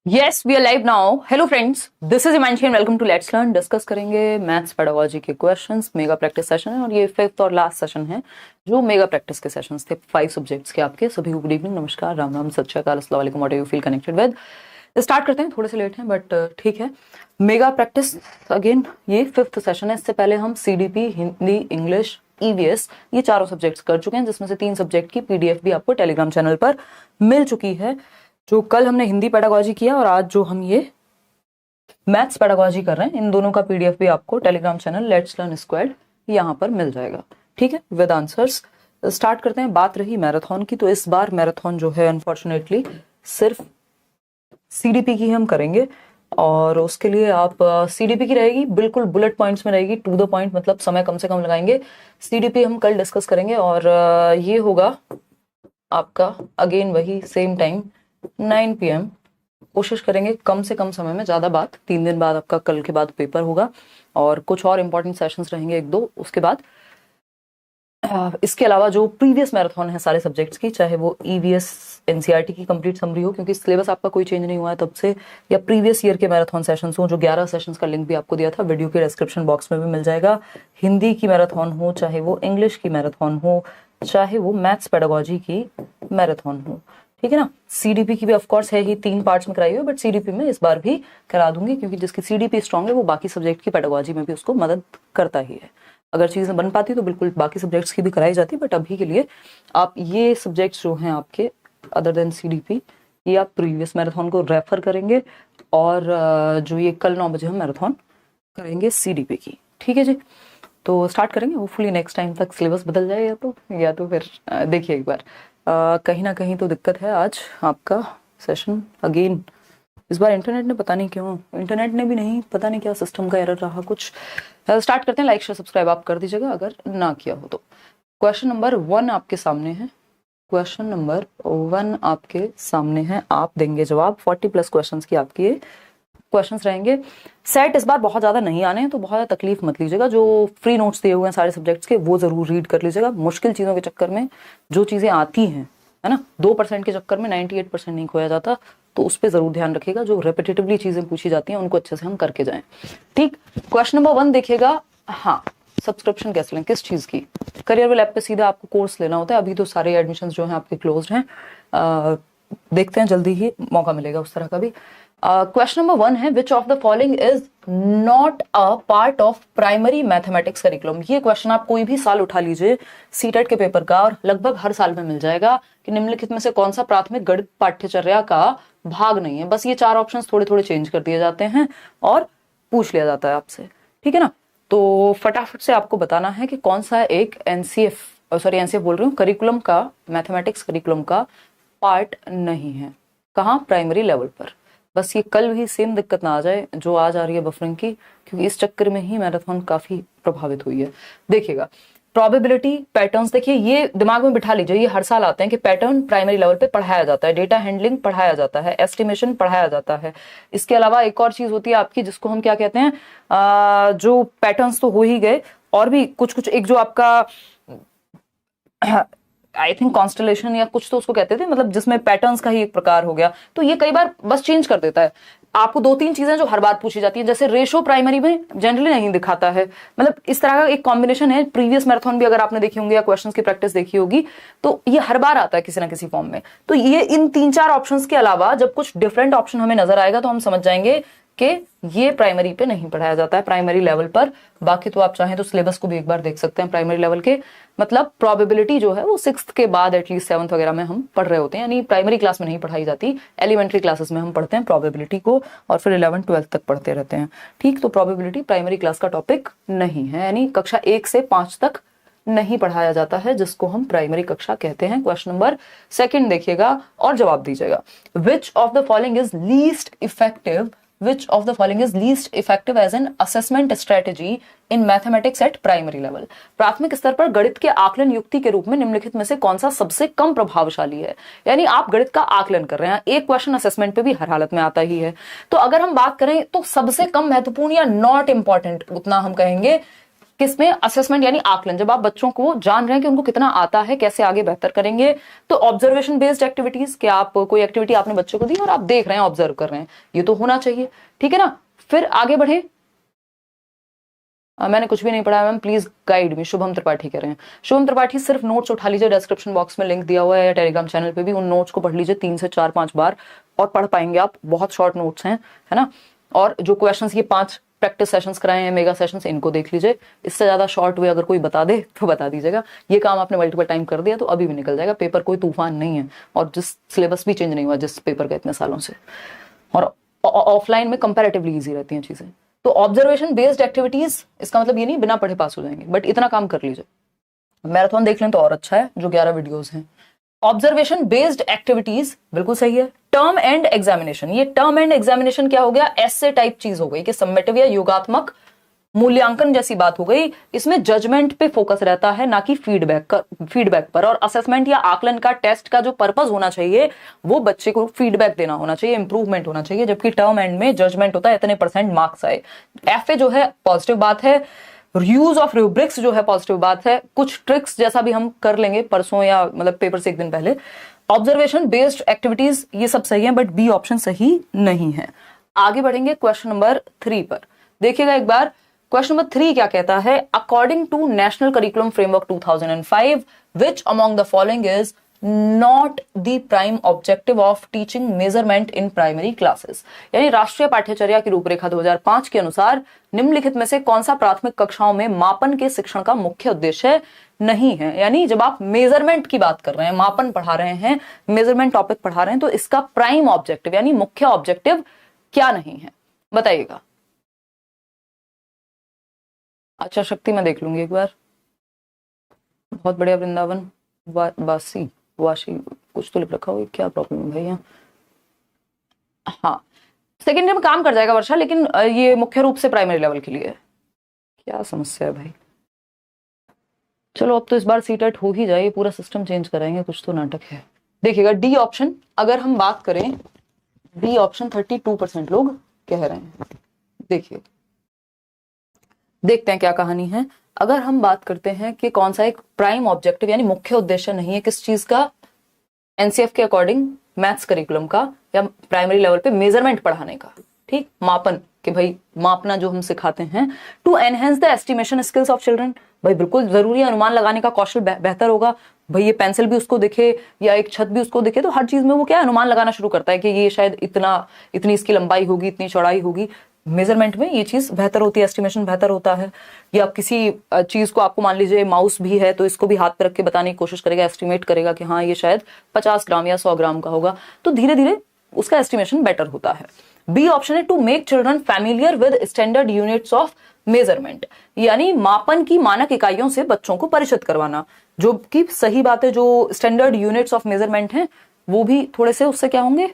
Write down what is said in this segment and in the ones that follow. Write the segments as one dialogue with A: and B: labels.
A: Yes we are live now. Hello friends, this is Himanshi and welcome to let's learn. Discuss करेंगे maths pedagogy के questions. Mega practice session है और ये fifth और last session है जो मेगा प्रैक्टिस के सेशंस थे 5 सब्जेक्ट्स के आपके। सभी को गुड इवनिंग, नमस्कार, राम राम, सत श्री अकाल, अस्सलाम वालेकुम, what you feel connected with. Start करते हैं, थोड़े से लेट हैं बट ठीक है। मेगा प्रैक्टिस अगेन ये फिफ्थ सेशन है। इससे पहले हम सीडीपी, हिंदी, इंग्लिश, ईवीएस ये चारों सब्जेक्ट्स कर चुके हैं, जिसमें से 3 सब्जेक्ट की पीडीएफ भी आपको टेलीग्राम चैनल पर मिल चुकी है। जो कल हमने हिंदी पेडागोजी किया और आज जो हम ये मैथ्स पेडागोजी कर रहे हैं, इन दोनों का पीडीएफ भी आपको Telegram channel let's learn squad यहाँ पर मिल जाएगा। ठीक है, विद आंसर्स। स्टार्ट करते हैं। बात रही मैराथन की, तो इस बार मैराथन जो है अनफॉर्चुनेटली सिर्फ सीडीपी की हम करेंगे और उसके लिए आप सीडीपी की रहेगी, बिल्कुल बुलेट पॉइंट्स में रहेगी, टू द पॉइंट, मतलब समय कम से कम लगाएंगे। सीडीपी हम कल डिस्कस करेंगे और ये होगा आपका अगेन वही सेम टाइम 9 PM। कोशिश करेंगे कम से कम समय में, ज्यादा बात 3 दिन बाद आपका कल के बाद पेपर होगा और कुछ और इंपॉर्टेंट सेशंस रहेंगे 1-2 उसके बाद। इसके अलावा जो प्रीवियस मैराथन है सारे सब्जेक्ट्स की, चाहे वो ईवीएस एनसीईआरटी की कंप्लीट समरी हो क्योंकि सिलेबस आपका कोई चेंज नहीं हुआ है तब से, या प्रीवियस ईयर के मैराथन सेशंस हो, जो 11 सेशंस का लिंक भी आपको दिया था, वीडियो के डिस्क्रिप्शन बॉक्स में भी मिल जाएगा। हिंदी की मैराथन हो, चाहे वो इंग्लिश की मैराथन हो, चाहे वो मैथ्स पेडागोजी की मैराथन हो, ठीक है ना। सीडीपी की भी ऑफकोर्स है ही, 3 पार्ट्स में कराई हुई, बट सीडीपी में इस बार भी करा दूंगी क्योंकि जिसकी सीडीपी स्ट्रांग है वो बाकी सब्जेक्ट की पेडागोजी में भी उसको मदद करता ही है। अगर चीजें बन पाती तो बिल्कुल बाकी सब्जेक्ट्स की भी कराई जाती, बट अभी के लिए आप ये सब्जेक्ट्स जो हैं आपके अदर देन सीडीपी, ये आप प्रीवियस मैराथन को रेफर करेंगे और जो ये कल 9 बजे हम मैराथन करेंगे सीडीपी की। ठीक है जी, तो स्टार्ट करेंगे। होपफुली नेक्स्ट टाइम तक सिलेबस बदल जाए या तो फिर देखिए एक बार कहीं ना कहीं तो दिक्कत है आज आपका सेशन अगेन। इस बार इंटरनेट ने पता नहीं क्यों, इंटरनेट ने भी नहीं, पता नहीं क्या सिस्टम का एरर रहा कुछ। स्टार्ट करते हैं। लाइक शेयर सब्सक्राइब आप कर दीजिएगा अगर ना किया हो तो। क्वेश्चन नंबर 1 आपके सामने है। क्वेश्चन नंबर 1 आपके सामने है, आप देंगे जवाब। 40+ क्वेश्चंस की आपकी ये क्वेश्चंस रहेंगे। सेट इस बार बहुत ज्यादा नहीं आने हैं तो बहुत ज्यादा तकलीफ मत लीजिएगा। जो फ्री नोट्स दिए हुए हैं सारे सब्जेक्ट्स के वो जरूर रीड कर लीजिएगा। मुश्किल चीजों के चक्कर में जो चीजें आती हैं, है ना, 2% के चक्कर में 98% नहीं खोया जाता, तो उस पर जरूर ध्यान रखिएगा। जो रेपिटेटिवली चीजें पूछी जाती हैं उनको अच्छे से हम करके जाएं। ठीक, क्वेश्चन नंबर 1 देखिएगा। हाँ, सब्सक्रिप्शन कैसे लें, किस चीज की? करियर विल ऐप पे सीधा आपको कोर्स लेना होता है। अभी तो सारे एडमिशन जो हैं आपके क्लोज्ड हैं, देखते हैं जल्दी ही मौका मिलेगा उस तरह का भी। क्वेश्चन नंबर 1 है, which of the following is not a part of primary mathematics curriculum. ये क्वेश्चन आप कोई भी साल उठा लीजिए सीटेट के पेपर का और लगभग हर साल में मिल जाएगा कि निम्नलिखित में से कौन सा प्राथमिक गणित पाठ्यचर्या का भाग नहीं है। बस ये 4 ऑप्शंस थोड़े थोड़े चेंज कर दिए जाते हैं और पूछ लिया जाता है आपसे, ठीक है ना। तो फटाफट से आपको बताना है कि कौन सा एक एनसीएफ बोल रही हूँ, करिकुलम का, मैथमेटिक्स करिकुलम का पार्ट नहीं है। कहाँ? प्राइमरी लेवल पर। बस ये कल भी सेम दिक्कत ना आ जाए जो आज आ रही है बफरिंग की, क्योंकि इस चक्कर में ही मैराथन काफी प्रभावित हुई है। देखिएगा, प्रोबेबिलिटी पैटर्न्स, देखिए ये दिमाग में बिठा लीजिए, ये हर साल आते हैं कि पैटर्न प्राइमरी लेवल पे पढ़ाया जाता है, डेटा हैंडलिंग पढ़ाया जाता है, एस्टिमेशन पढ़ाया जाता है। इसके अलावा एक और चीज होती है आपकी जिसको हम क्या कहते हैं, जो पैटर्न्स तो हो ही गए, और भी कुछ एक जो आपका आई थिंक कॉन्स्टलेशन या कुछ तो उसको कहते थे, मतलब जिसमें पैटर्न्स का ही एक प्रकार हो गया। तो ये कई बार बस चेंज कर देता है। आपको 2-3 चीजें जो हर बार पूछी जाती है, जैसे रेशो प्राइमरी में जनरली नहीं दिखाता है, मतलब इस तरह का एक कॉम्बिनेशन है। प्रीवियस मैराथन भी अगर आपने देखी होंगी या क्वेश्चंस की प्रैक्टिस देखी होगी तो ये हर बार आता है किसी ना किसी फॉर्म में। तो ये इन 3-4 ऑप्शंस के अलावा जब कुछ डिफरेंट ऑप्शन हमें नजर आएगा तो हम समझ जाएंगे कि ये प्राइमरी पे नहीं पढ़ाया जाता है, प्राइमरी लेवल पर। बाकी तो आप चाहें तो सिलेबस को भी एक बार देख सकते हैं प्राइमरी लेवल के। मतलब प्रोबेबिलिटी जो है वो 6th के बाद एटलीस्ट 7th वगैरह में हम पढ़ रहे होते हैं, यानी प्राइमरी क्लास में नहीं पढ़ाई जाती, एलिमेंट्री क्लासेस में हम पढ़ते हैं प्रोबेबिलिटी को और फिर 11th-12th तक पढ़ते रहते हैं। ठीक, तो प्रोबेबिलिटी प्राइमरी क्लास का टॉपिक नहीं है, यानी कक्षा 1 से 5 तक नहीं पढ़ाया जाता है, जिसको हम प्राइमरी कक्षा कहते हैं। क्वेश्चन नंबर 2 देखिएगा और जवाब दीजिएगा। Which of the following is least effective Which of the following is least effective as an assessment strategy in mathematics at primary level? प्राथमिक स्तर पर गणित के आकलन युक्ति के रूप में निम्नलिखित में से कौन सा सबसे कम प्रभावशाली है? यानी आप गणित का आकलन कर रहे हैं, एक क्वेश्चन असेसमेंट पे भी हर हालत में आता ही है। तो अगर हम बात करें तो सबसे कम महत्वपूर्ण या नॉट इंपॉर्टेंट, उतना हम कहेंगे किसमें? असेसमेंट यानी आकलन, जब आप बच्चों को जान रहे हैं कि उनको कितना आता है, कैसे आगे बेहतर करेंगे। तो ऑब्जर्वेशन बेस्ड एक्टिविटीज, कि आप कोई एक्टिविटी आपने बच्चों को दी और आप देख रहे हैं, ऑब्जर्व कर रहे हैं, ये तो होना चाहिए, ठीक है ना। फिर आगे बढ़े, मैंने कुछ भी नहीं पढ़ा ma'am, please guide me, Shubham Tripathi कह रहे हैं। शुभम त्रिपाठी, सिर्फ नोट्स उठा लीजिए, डिस्क्रिप्शन बॉक्स में लिंक दिया हुआ है, या टेलीग्राम चैनल पे भी, उन नोट्स को पढ़ लीजिए 3 से 4-5 बार और पढ़ पाएंगे आप। बहुत शॉर्ट नोट्स हैं, है ना। और जो क्वेश्चंस, ये 5 प्रैक्टिस सेशंस कराए हैं, मेगा सेशंस, इनको देख लीजिए। इससे ज्यादा शॉर्ट वे अगर कोई बता दे तो बता दीजिएगा। ये काम आपने मल्टीपल टाइम कर दिया तो अभी भी निकल जाएगा। पेपर कोई तूफान नहीं है, और जिस सिलेबस भी चेंज नहीं हुआ जिस पेपर का इतने सालों से, और ऑफलाइन में कंपैरेटिवली इजी रहती हैं चीजें। तो ऑब्जर्वेशन बेस्ड एक्टिविटीज, इसका मतलब ये नहीं बिना पढ़े पास हो जाएंगे, बट इतना काम कर लीजिए। मैराथन देख लें तो और अच्छा है, जो 11 वीडियोस हैं। ऑब्जर्वेशन बेस्ड एक्टिविटीज बिल्कुल सही है। टर्म एंड एग्जामिनेशन, ये टर्म एंड एग्जामिनेशन क्या हो गया? एसे टाइप चीज हो गई कि समेटिव या योगात्मक मूल्यांकन जैसी बात हो गई। इसमें जजमेंट पे फोकस रहता है, ना कि फीडबैक पर। और असेसमेंट या आकलन का, टेस्ट का जो पर्पस होना चाहिए वो बच्चे को फीडबैक देना होना चाहिए, इंप्रूवमेंट होना चाहिए, जबकि टर्म एंड में जजमेंट होता है, इतने % मार्क्स आए। एफए जो है पॉजिटिव बात है, यूज ऑफ रूब्रिक्स जो है पॉजिटिव बात है, कुछ ट्रिक्स जैसा भी हम कर लेंगे परसों, या मतलब पेपर से एक दिन पहले। ऑब्जर्वेशन बेस्ड एक्टिविटीज ये सब सही है, बट बी ऑप्शन सही नहीं है। आगे बढ़ेंगे क्वेश्चन नंबर 3 पर, देखिएगा एक बार। क्वेश्चन नंबर 3 क्या कहता है? According to national curriculum framework 2005, which among the following is not the prime objective of teaching measurement in primary classes. यानी राष्ट्रीय पाठ्यचर्या की रूपरेखा 2005 के अनुसार निम्नलिखित में से कौन सा प्राथमिक कक्षाओं में मापन के शिक्षण का मुख्य उद्देश्य नहीं है। यानी जब आप मेजरमेंट की बात कर रहे हैं, मापन पढ़ा रहे हैं, मेजरमेंट टॉपिक पढ़ा रहे हैं, तो इसका प्राइम ऑब्जेक्टिव यानी मुख्य ऑब्जेक्टिव क्या नहीं है, बताइएगा। अच्छा शक्ति, मैं देख लूंगी एक बार। बहुत बढ़िया। वृंदावन वाशी कुछ तो लिख रखा हो, क्या प्रॉब्लम है भैया? हाँ, सेकेंडरी में काम कर जाएगा वर्षा, लेकिन ये मुख्य रूप से प्राइमरी लेवल के लिए है। क्या समस्या है भाई? चलो अब तो इस बार सीटेट हो ही जाए, पूरा सिस्टम चेंज कराएंगे, कुछ तो नाटक है। देखिएगा डी ऑप्शन, अगर हम बात करें डी ऑप्शन 32% लोग कह रहे हैं। देखिए, देखते हैं क्या कहानी है। अगर हम बात करते हैं कि कौन सा एक प्राइम ऑब्जेक्टिव यानी मुख्य उद्देश्य नहीं है किस चीज का, एनसीएफ के अकॉर्डिंग मैथ्स करिकुलम का या प्राइमरी लेवल पे मेजरमेंट पढ़ाने का, ठीक, मापन, कि भाई मापना जो हम सिखाते हैं। To enhance the estimation skills of children, भाई बिल्कुल जरूरी है, अनुमान लगाने का कौशल बेहतर होगा। भाई ये पेंसिल भी उसको दिखे या एक छत भी उसको दिखे, तो हर चीज में वो क्या अनुमान लगाना शुरू करता है कि ये शायद इतनी इसकी लंबाई होगी, इतनी चौड़ाई होगी। मेजरमेंट में ये चीज बेहतर होती है, एस्टिमेशन बेहतर होता है। या आप किसी चीज को, आपको मान लीजिए माउस भी है, तो इसको भी हाथ पे रख के बताने की कोशिश करेगा, एस्टिमेट करेगा कि हाँ ये शायद 50 ग्राम या 100 ग्राम का होगा, तो धीरे धीरे उसका एस्टिमेशन बेटर होता है। बी ऑप्शन है to make children familiar with standard units of measurement, यानी मापन की मानक इकाइयों से बच्चों को परिचित करवाना, जो कि सही बात है। जो स्टैंडर्ड यूनिट्स ऑफ मेजरमेंट हैं वो भी थोड़े से उससे क्या होंगे,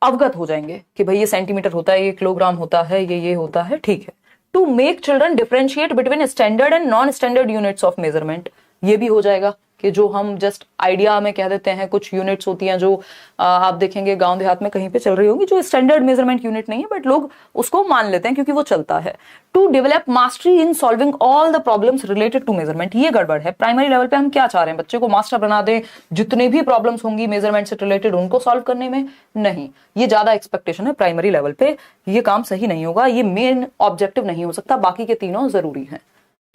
A: अवगत हो जाएंगे कि भाई ये सेंटीमीटर होता है, ये किलोग्राम होता है, ये होता है, ठीक है। To make children differentiate between standard and non standard units of measurement, ये भी हो जाएगा कि जो हम जस्ट आइडिया में कह देते हैं, कुछ यूनिट्स होती हैं जो आप देखेंगे गांव देहात में कहीं पे चल रही होगी, जो स्टैंडर्ड मेजरमेंट यूनिट नहीं है, बट लोग उसको मान लेते हैं क्योंकि वो चलता है। To develop mastery in solving all the problems related to measurement, ये गड़बड़ है। प्राइमरी लेवल पे हम क्या चाह रहे हैं, बच्चे को मास्टर बना दें, जितने भी प्रॉब्लम्स होंगी मेजरमेंट से रिलेटेड उनको सॉल्व करने में, नहीं, ये ज्यादा एक्सपेक्टेशन है प्राइमरी लेवल पे, ये काम सही नहीं होगा, ये मेन ऑब्जेक्टिव नहीं हो सकता, बाकी के तीनों जरूरी हैं,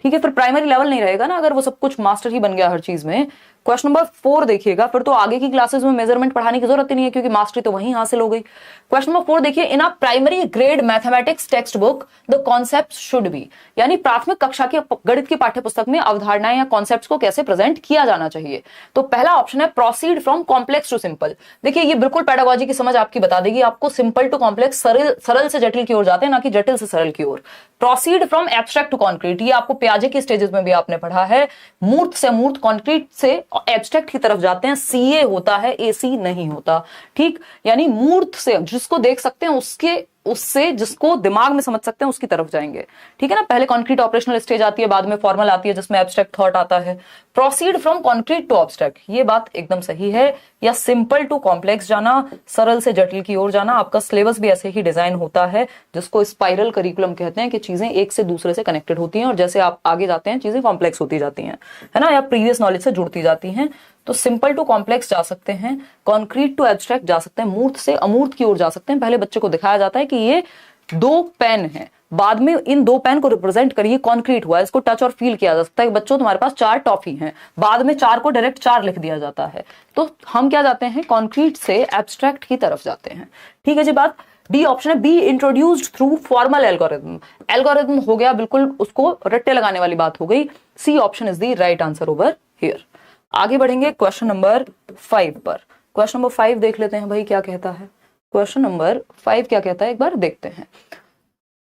A: ठीक है। फिर प्राइमरी लेवल नहीं रहेगा ना अगर वो सब कुछ मास्टर ही बन गया हर चीज में। क्वेश्चन नंबर 4 देखिएगा, फिर तो आगे की क्लासेस में मेजरमेंट पढ़ाने की जरूरत ही नहीं है क्योंकि मास्टरी तो वहीं हासिल हो गई। क्वेश्चन नंबर 4 देखिए, in a primary grade mathematics textbook the concept should be, यानी प्राथमिक कक्षा के गणित की पाठ्य पुस्तक में अवधारणाएं या कॉन्सेप्ट्स को कैसे प्रेजेंट किया जाना चाहिए। तो पहला ऑप्शन है proceed from complex to simple. देखिए ये बिल्कुल पेडागोजी की समझ आपकी बता देगी, आपको सिंपल टू कॉम्प्लेक्स, सरल से जटिल की ओर जाते हैं, ना कि जटिल से सरल की ओर। Proceed from abstract to concrete, ये आपको पियाजे की स्टेजेस में भी आपने पढ़ा है, मूर्त से मूर्त, कॉन्क्रीट से एब्स्ट्रैक्ट की तरफ जाते हैं, सीए होता है, एसी नहीं होता, ठीक। यानी मूर्त से जिसको देख सकते हैं उसके उससे जिसको दिमाग में समझ सकते हैं उसकी तरफ जाएंगे, ठीक है ना। पहले कॉन्क्रीट ऑपरेशनल स्टेज आती है, बाद में फॉर्मल आती है जिसमें एब्स्ट्रैक्ट थॉट आता है। Proceed from concrete to abstract, ये बात एकदम सही है। या सिंपल टू कॉम्प्लेक्स जाना, सरल से जटिल की ओर जाना। आपका सिलेबस भी ऐसे ही डिजाइन होता है जिसको स्पाइरल करिकुलम कहते हैं, कि चीजें एक से दूसरे से कनेक्टेड होती हैं और जैसे आप आगे जाते हैं चीजें कॉम्प्लेक्स होती जाती हैं, है ना, या प्रीवियस नॉलेज से जुड़ती जाती हैं। तो सिंपल टू कॉम्प्लेक्स जा सकते हैं, कॉन्क्रीट टू एब्स्ट्रैक्ट जा सकते हैं, मूर्त से अमूर्त की ओर जा सकते हैं। पहले बच्चे को दिखाया जाता है कि ये 2 पेन हैं, बाद में इन 2 पेन को रिप्रेजेंट करिए कॉन्क्रीट हुआ, इसको टच और फील किया जा सकता है। बच्चों तुम्हारे पास 4 टॉफी हैं, बाद में 4 को डायरेक्ट 4 लिख दिया जाता है। तो हम क्या जाते हैं, कॉन्क्रीट से एब्स्ट्रैक्ट की तरफ जाते हैं, ठीक है जी। बात डी ऑप्शन है, be introduced through formal algorithm. Algorithm हो गया बिल्कुल, उसको रट्टे लगाने वाली बात हो गई। C option is the right answer over here. आगे बढ़ेंगे क्वेश्चन नंबर 5 पर। क्वेश्चन नंबर 5 देख लेते हैं भाई क्या कहता है। क्वेश्चन नंबर 5 क्या कहता है एक बार देखते हैं।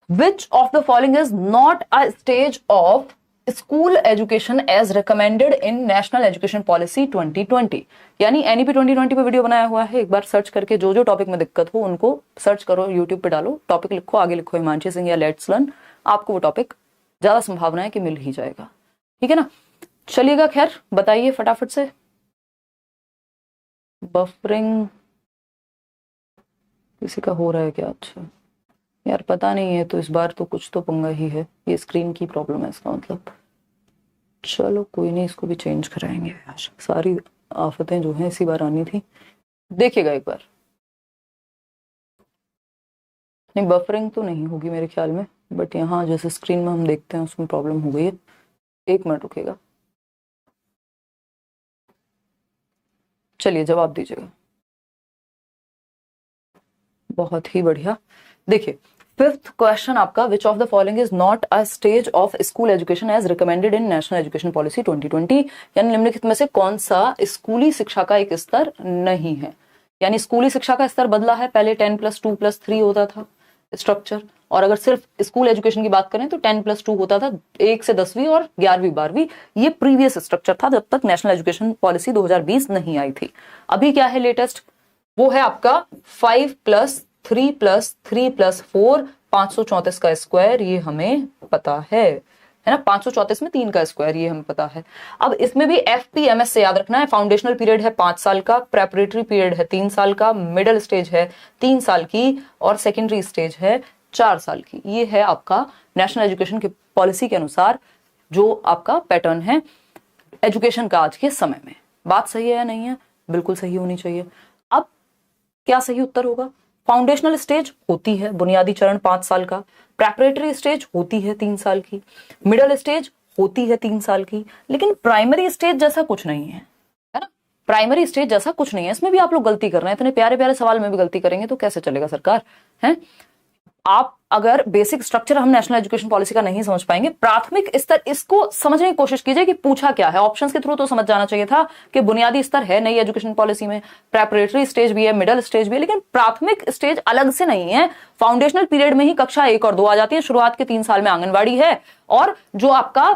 A: Which of the following is not a stage of school education as recommended in National Education Policy 2020? यानी NEP 2020 पे वीडियो बनाया हुआ है, एक बार सर्च करके जो जो टॉपिक में दिक्कत हो उनको सर्च करो, यूट्यूब पे डालो, टॉपिक लिखो, आगे लिखो हिमांशी सिंह या लेट्स लर्न, आपको वो टॉपिक ज्यादा संभावना है कि मिल ही जाएगा, ठीक है ना। चलिएगा, खैर बताइए फटाफट से। बफरिंग किसी का हो रहा है क्या? अच्छा यार पता नहीं है, तो इस बार तो कुछ तो पंगा ही है, ये स्क्रीन की प्रॉब्लम है इसका मतलब। चलो कोई नहीं, इसको भी चेंज कराएंगे यार, सारी आफतें जो हैं इसी बार आनी थी। देखिएगा एक बार, नहीं बफरिंग तो नहीं होगी मेरे ख्याल में, बट यहाँ जैसे स्क्रीन में हम देखते हैं उसमें प्रॉब्लम हो गई है। 1 मिनट रुकेगा, चलिए जवाब दीजिएगा। बहुत ही बढ़िया। देखिए 5th क्वेश्चन आपका, which of the following is not a stage of school education as recommended in national education policy 2020? यानी निम्नलिखित में से कौन सा स्कूली शिक्षा का एक स्तर नहीं है। यानी स्कूली शिक्षा का स्तर बदला है, पहले 10+2+3 होता था स्ट्रक्चर, और अगर सिर्फ स्कूल एजुकेशन की बात करें तो 10+2 होता था, 1 से 10वीं और 11वीं 12वीं। ये प्रीवियस स्ट्रक्चर था जब तक नेशनल एजुकेशन पॉलिसी 2020 नहीं आई थी। अभी क्या है लेटेस्ट, वो है आपका 5+3+3+4, 534 का स्क्वायर, ये हमें पता है ना। 534 में 3 का स्क्वायर, ये हमें पता है। अब इसमें भी FPMS से याद रखना है, फाउंडेशनल पीरियड है 5 साल का, प्रेपरेटरी पीरियड है 3 साल का, मिडिल स्टेज है 3 साल की, और सेकेंडरी स्टेज है 4 साल की। ये है आपका नेशनल एजुकेशन की पॉलिसी के अनुसार जो आपका पैटर्न है एजुकेशन का आज के समय में। बात सही है या नहीं है? बिल्कुल सही होनी चाहिए। अब क्या सही उत्तर होगा? फाउंडेशनल स्टेज होती है बुनियादी चरण 5 साल का, प्रेपरेटरी स्टेज होती है 3 साल की, मिडिल स्टेज होती है 3 साल की, लेकिन प्राइमरी स्टेज जैसा कुछ नहीं है ना। प्राइमरी स्टेज जैसा कुछ नहीं है, इसमें भी आप लोग गलती कर रहे हैं, इतने प्यारे प्यारे सवाल में भी गलती करेंगे तो कैसे चलेगा सरकार, है। आप अगर बेसिक स्ट्रक्चर हम नेशनल एजुकेशन पॉलिसी का नहीं समझ पाएंगे, प्राथमिक स्तर इसको समझने की कोशिश कीजिए कि पूछा क्या है। ऑप्शंस के थ्रू तो समझ जाना चाहिए था कि बुनियादी स्तर है नई एजुकेशन पॉलिसी में, प्रेपरेटरी स्टेज भी है, मिडिल स्टेज भी है, लेकिन प्राथमिक स्टेज अलग से नहीं है। फाउंडेशनल पीरियड में ही कक्षा 1 और 2 आ जाती है, शुरुआत के 3 साल में आंगनबाड़ी है, और जो आपका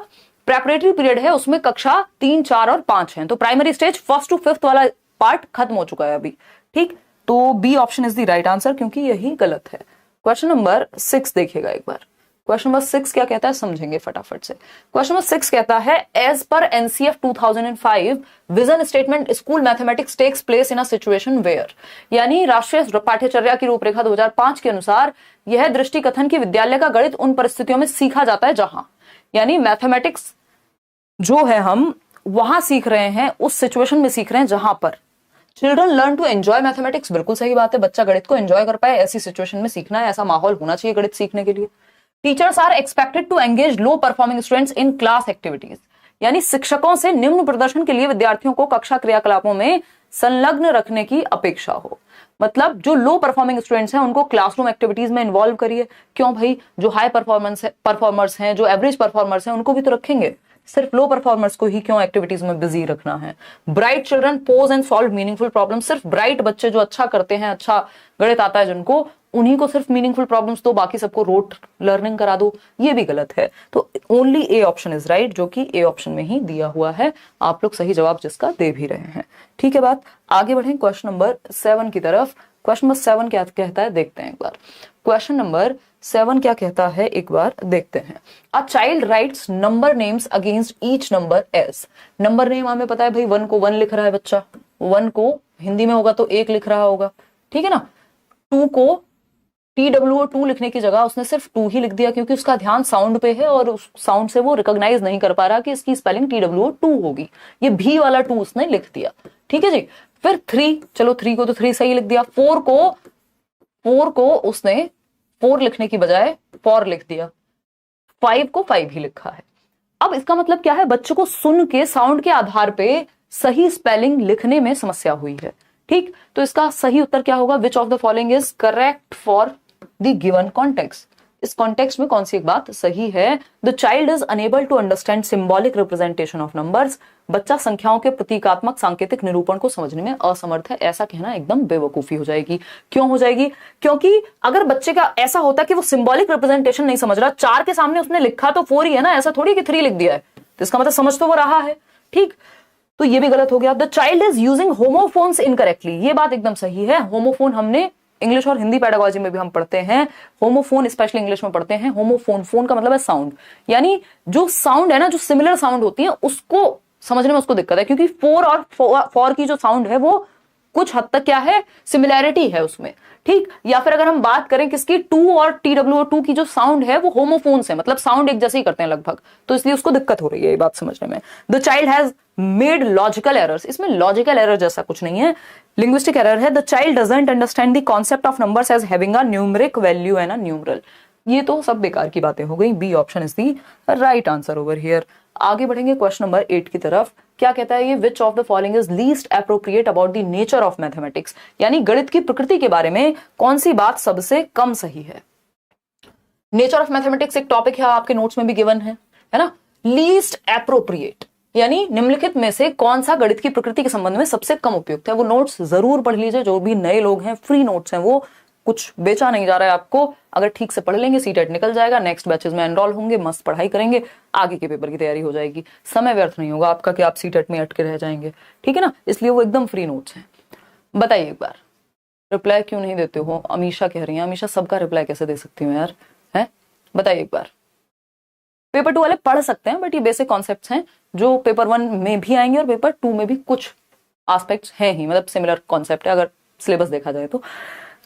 A: प्रेपरेटरी पीरियड है उसमें कक्षा 3, 4 और 5 है। तो primary stage 1st to 5th वाला पार्ट खत्म हो चुका है अभी, ठीक। तो B option is the right answer, क्योंकि यही गलत है। क्वेश्चन नंबर 6 देखिएगा एक बार। क्वेश्चन नंबर 6 क्या कहता है समझेंगे फटाफट से। क्वेश्चन नंबर 6 कहता है, as per NCF 2005 vision statement school mathematics takes place in a situation where. यानी राष्ट्रीय पाठ्यचर्या की रूपरेखा 2005 के अनुसार यह दृष्टि कथन की विद्यालय का गणित उन परिस्थितियों में सीखा जाता है जहां, यानी मैथमेटिक्स जो है हम वहां सीख रहे हैं, उस सिचुएशन में सीख रहे हैं जहां पर children learn to enjoy mathematics. बिल्कुल सही बात है, बच्चा गणित को एंजॉय कर पाए ऐसी सिचुएशन में सीखना है, ऐसा माहौल होना चाहिए गणित सीखने के लिए। Teachers are expected to engage low performing students in class activities. यानी शिक्षकों से निम्न प्रदर्शन के लिए विद्यार्थियों को कक्षा क्रियाकलापों में संलग्न रखने की अपेक्षा हो। मतलब जो लो परफॉर्मिंग स्टूडेंट्स हैं उनको क्लासरूम एक्टिविटीज में इन्वॉल्व करिए। क्यों भाई, जो हाई परफॉर्मर्स हैं, जो एवरेज परफॉर्मर्स हैं, उनको भी तो रखेंगे, सिर्फ लो परफॉर्मर्स को ही क्यों एक्टिविटीज में बिजी रखना है। Bright children pose and solve meaningful problem. सिर्फ ब्राइट बच्चे जो अच्छा करते हैं, अच्छा गणित आता है जिनको, उन्हीं को सिर्फ मीनिंगफुल प्रॉब्लम्स दो, बाकी सबको रोट लर्निंग करा दो, ये भी गलत है। तो only A option is right, जो कि ए ऑप्शन में ही दिया हुआ है। आप लोग सही जवाब जिसका दे भी रहे हैं, ठीक है। बात आगे बढ़ें क्वेश्चन नंबर 7 की तरफ। क्वेश्चन नंबर 7 क्या कहता है देखते हैं एक बार। क्वेश्चन नंबर 7 क्या कहता है एक बार देखते हैं। A child writes number names against each number as. Number name हमें पता है भाई, 1 को 1 लिख रहा है बच्चा, 1 को हिंदी में होगा तो 1 लिख रहा होगा, ठीक है ना। 2 को TWO2 लिखने की जगह उसने सिर्फ 2 ही लिख दिया, क्योंकि उसका ध्यान साउंड पे है और उस साउंड से वो रिकॉग्नाइज नहीं कर पा रहा कि इसकी स्पेलिंग TWO2 होगी, ये भी वाला 2 उसने लिख दिया, ठीक है जी। फिर 3, चलो 3 को तो 3 सही लिख दिया। 4 को उसने 4 लिखने की बजाय 4 लिख दिया। 5 को 5 ही लिखा है। अब इसका मतलब क्या है, बच्चों को सुन के साउंड के आधार पे सही स्पेलिंग लिखने में समस्या हुई है, ठीक। तो इसका सही उत्तर क्या होगा, which of the following is correct for the given context. इस कॉन्टेक्स्ट में कौन सी एक बात सही है। The child is unable to understand symbolic representation of numbers. बच्चा संख्याओं के प्रतीकात्मक सांकेतिक निरूपण को समझने में असमर्थ है। ऐसा कहना एकदम बेवकूफी हो जाएगी। क्यों हो जाएगी, क्योंकि अगर बच्चे का ऐसा होता कि वो सिंबॉलिक रिप्रेजेंटेशन नहीं समझ रहा, 4 के सामने उसने लिखा तो 4 ही है ना, ऐसा थोड़ी कि 3 लिख दिया है, तो इसका मतलब समझ तो वो रहा है, ठीक। तो ये भी गलत हो गया। The child is using homophones incorrectly. ये बात एकदम सही है। होमोफोन हमने इंग्लिश और हिंदी पेडागोजी में भी हम पढ़ते हैं, होमोफोन स्पेशली इंग्लिश में पढ़ते हैं। होमोफोन, फोन का मतलब है साउंड, यानी जो साउंड है ना, जो सिमिलर साउंड होती है उसको समझने में उसको दिक्कत है, क्योंकि 4 और 4 की जो साउंड है वो कुछ हद तक क्या है, सिमिलैरिटी है उसमें, ठीक। या फिर अगर हम बात करें किसकी, 2 और TWO2 की जो साउंड है वो होमोफोन्स है, मतलब साउंड एक जैसे ही करते हैं लगभग, तो इसलिए उसको दिक्कत हो रही है ये बात समझने में। The child has made logical errors. इसमें लॉजिकल एरर जैसा कुछ नहीं है, लिंग्विस्टिक एरर है। The child doesn't understand the concept of numbers as having a numeric value and a numeral. ये तो सब बेकार की बातें हो गई। B option is the right answer over here. आगे बढ़ेंगे क्वेश्चन नंबर 8 की तरफ। क्या कहता है ये, विच of the following is least appropriate about the nature of mathematics. यानी गणित की प्रकृति के बारे में कौन सी बात सबसे कम सही है। नेचर ऑफ मैथमेटिक्स एक टॉपिक है, आपके नोट्स में भी गिवन है ना। लीस्ट एप्रोप्रिएट यानी निम्नलिखित में से कौन सा गणित की प्रकृति के संबंध में सबसे कम उपयुक्त है। वो नोट्स जरूर पढ़ लीजिए, जो भी नए लोग हैं, फ्री नोट्स हैं, वो कुछ बेचा नहीं जा रहा है आपको। अगर ठीक से पढ़ लेंगे सीटेट निकल जाएगा, नेक्स्ट बैचेस में एनरोल होंगे, मस्त पढ़ाई करेंगे, आगे के पेपर की तैयारी हो जाएगी, समय व्यर्थ नहीं होगा आपका कि आप सीटेट में अटके रह जाएंगे, ठीक है ना। इसलिए वो एकदम फ्री नोट्स हैं। बताइए एक बार, रिप्लाई क्यों नहीं देते हो, अमीशा कह रही है। अमीशा सबका रिप्लाई कैसे दे सकती हूँ यार, है बताइए एक बार। पेपर 2 वाले पढ़ सकते हैं, बट ये बेसिक कॉन्सेप्ट्स हैं जो पेपर 1 में भी आएंगे और पेपर 2 में भी कुछ एस्पेक्ट्स हैं ही, मतलब सिमिलर कॉन्सेप्ट है। अगर सिलेबस देखा जाए तो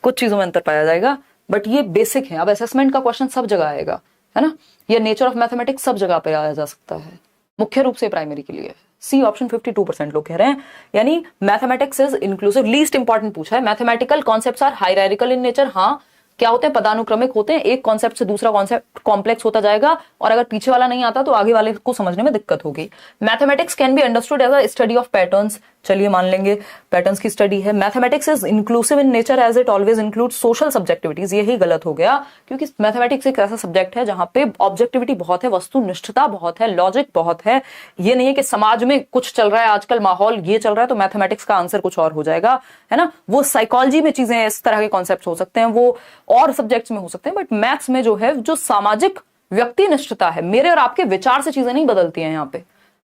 A: कुछ चीजों में अंतर पाया जाएगा, बट ये बेसिक है। अब असेसमेंट का क्वेश्चन सब जगह आएगा, है ना। ये नेचर ऑफ मैथमेटिक्स सब जगह पे आया जा सकता है, मुख्य रूप से प्राइमरी के लिए। सी ऑप्शन 52% लोग कह रहे हैं। यानी mathematics is inclusive. Least important पूछा है। Mathematical concepts are hierarchical in nature. हाँ, क्या होते हैं, पदानुक्रमिक होते हैं, एक कॉन्सेप्ट से दूसरा कॉन्सेप्ट कॉम्प्लेक्स होता जाएगा, और अगर पीछे वाला नहीं आता तो आगे वाले को समझने में दिक्कत होगी। Mathematics can be understood as a study of patterns. चलिए मान लेंगे पैटर्न्स की स्टडी है। Mathematics is inclusive in nature as it always include social subjectivities. यही गलत हो गया, क्योंकि मैथमेटिक्स एक ऐसा सब्जेक्ट है जहां पे ऑब्जेक्टिविटी बहुत है, वस्तुनिष्ठता बहुत है, लॉजिक बहुत है। ये नहीं है कि समाज में कुछ चल रहा है, आजकल माहौल ये चल रहा है तो मैथमेटिक्स का आंसर कुछ और हो जाएगा, है ना। वो साइकोलॉजी में चीजें, इस तरह के कॉन्सेप्ट हो सकते हैं, वो और सब्जेक्ट्स में हो सकते हैं, बट मैथ्स में जो है, जो सामाजिक व्यक्तिनिष्ठता है, मेरे और आपके विचार से चीजें नहीं बदलती हैं।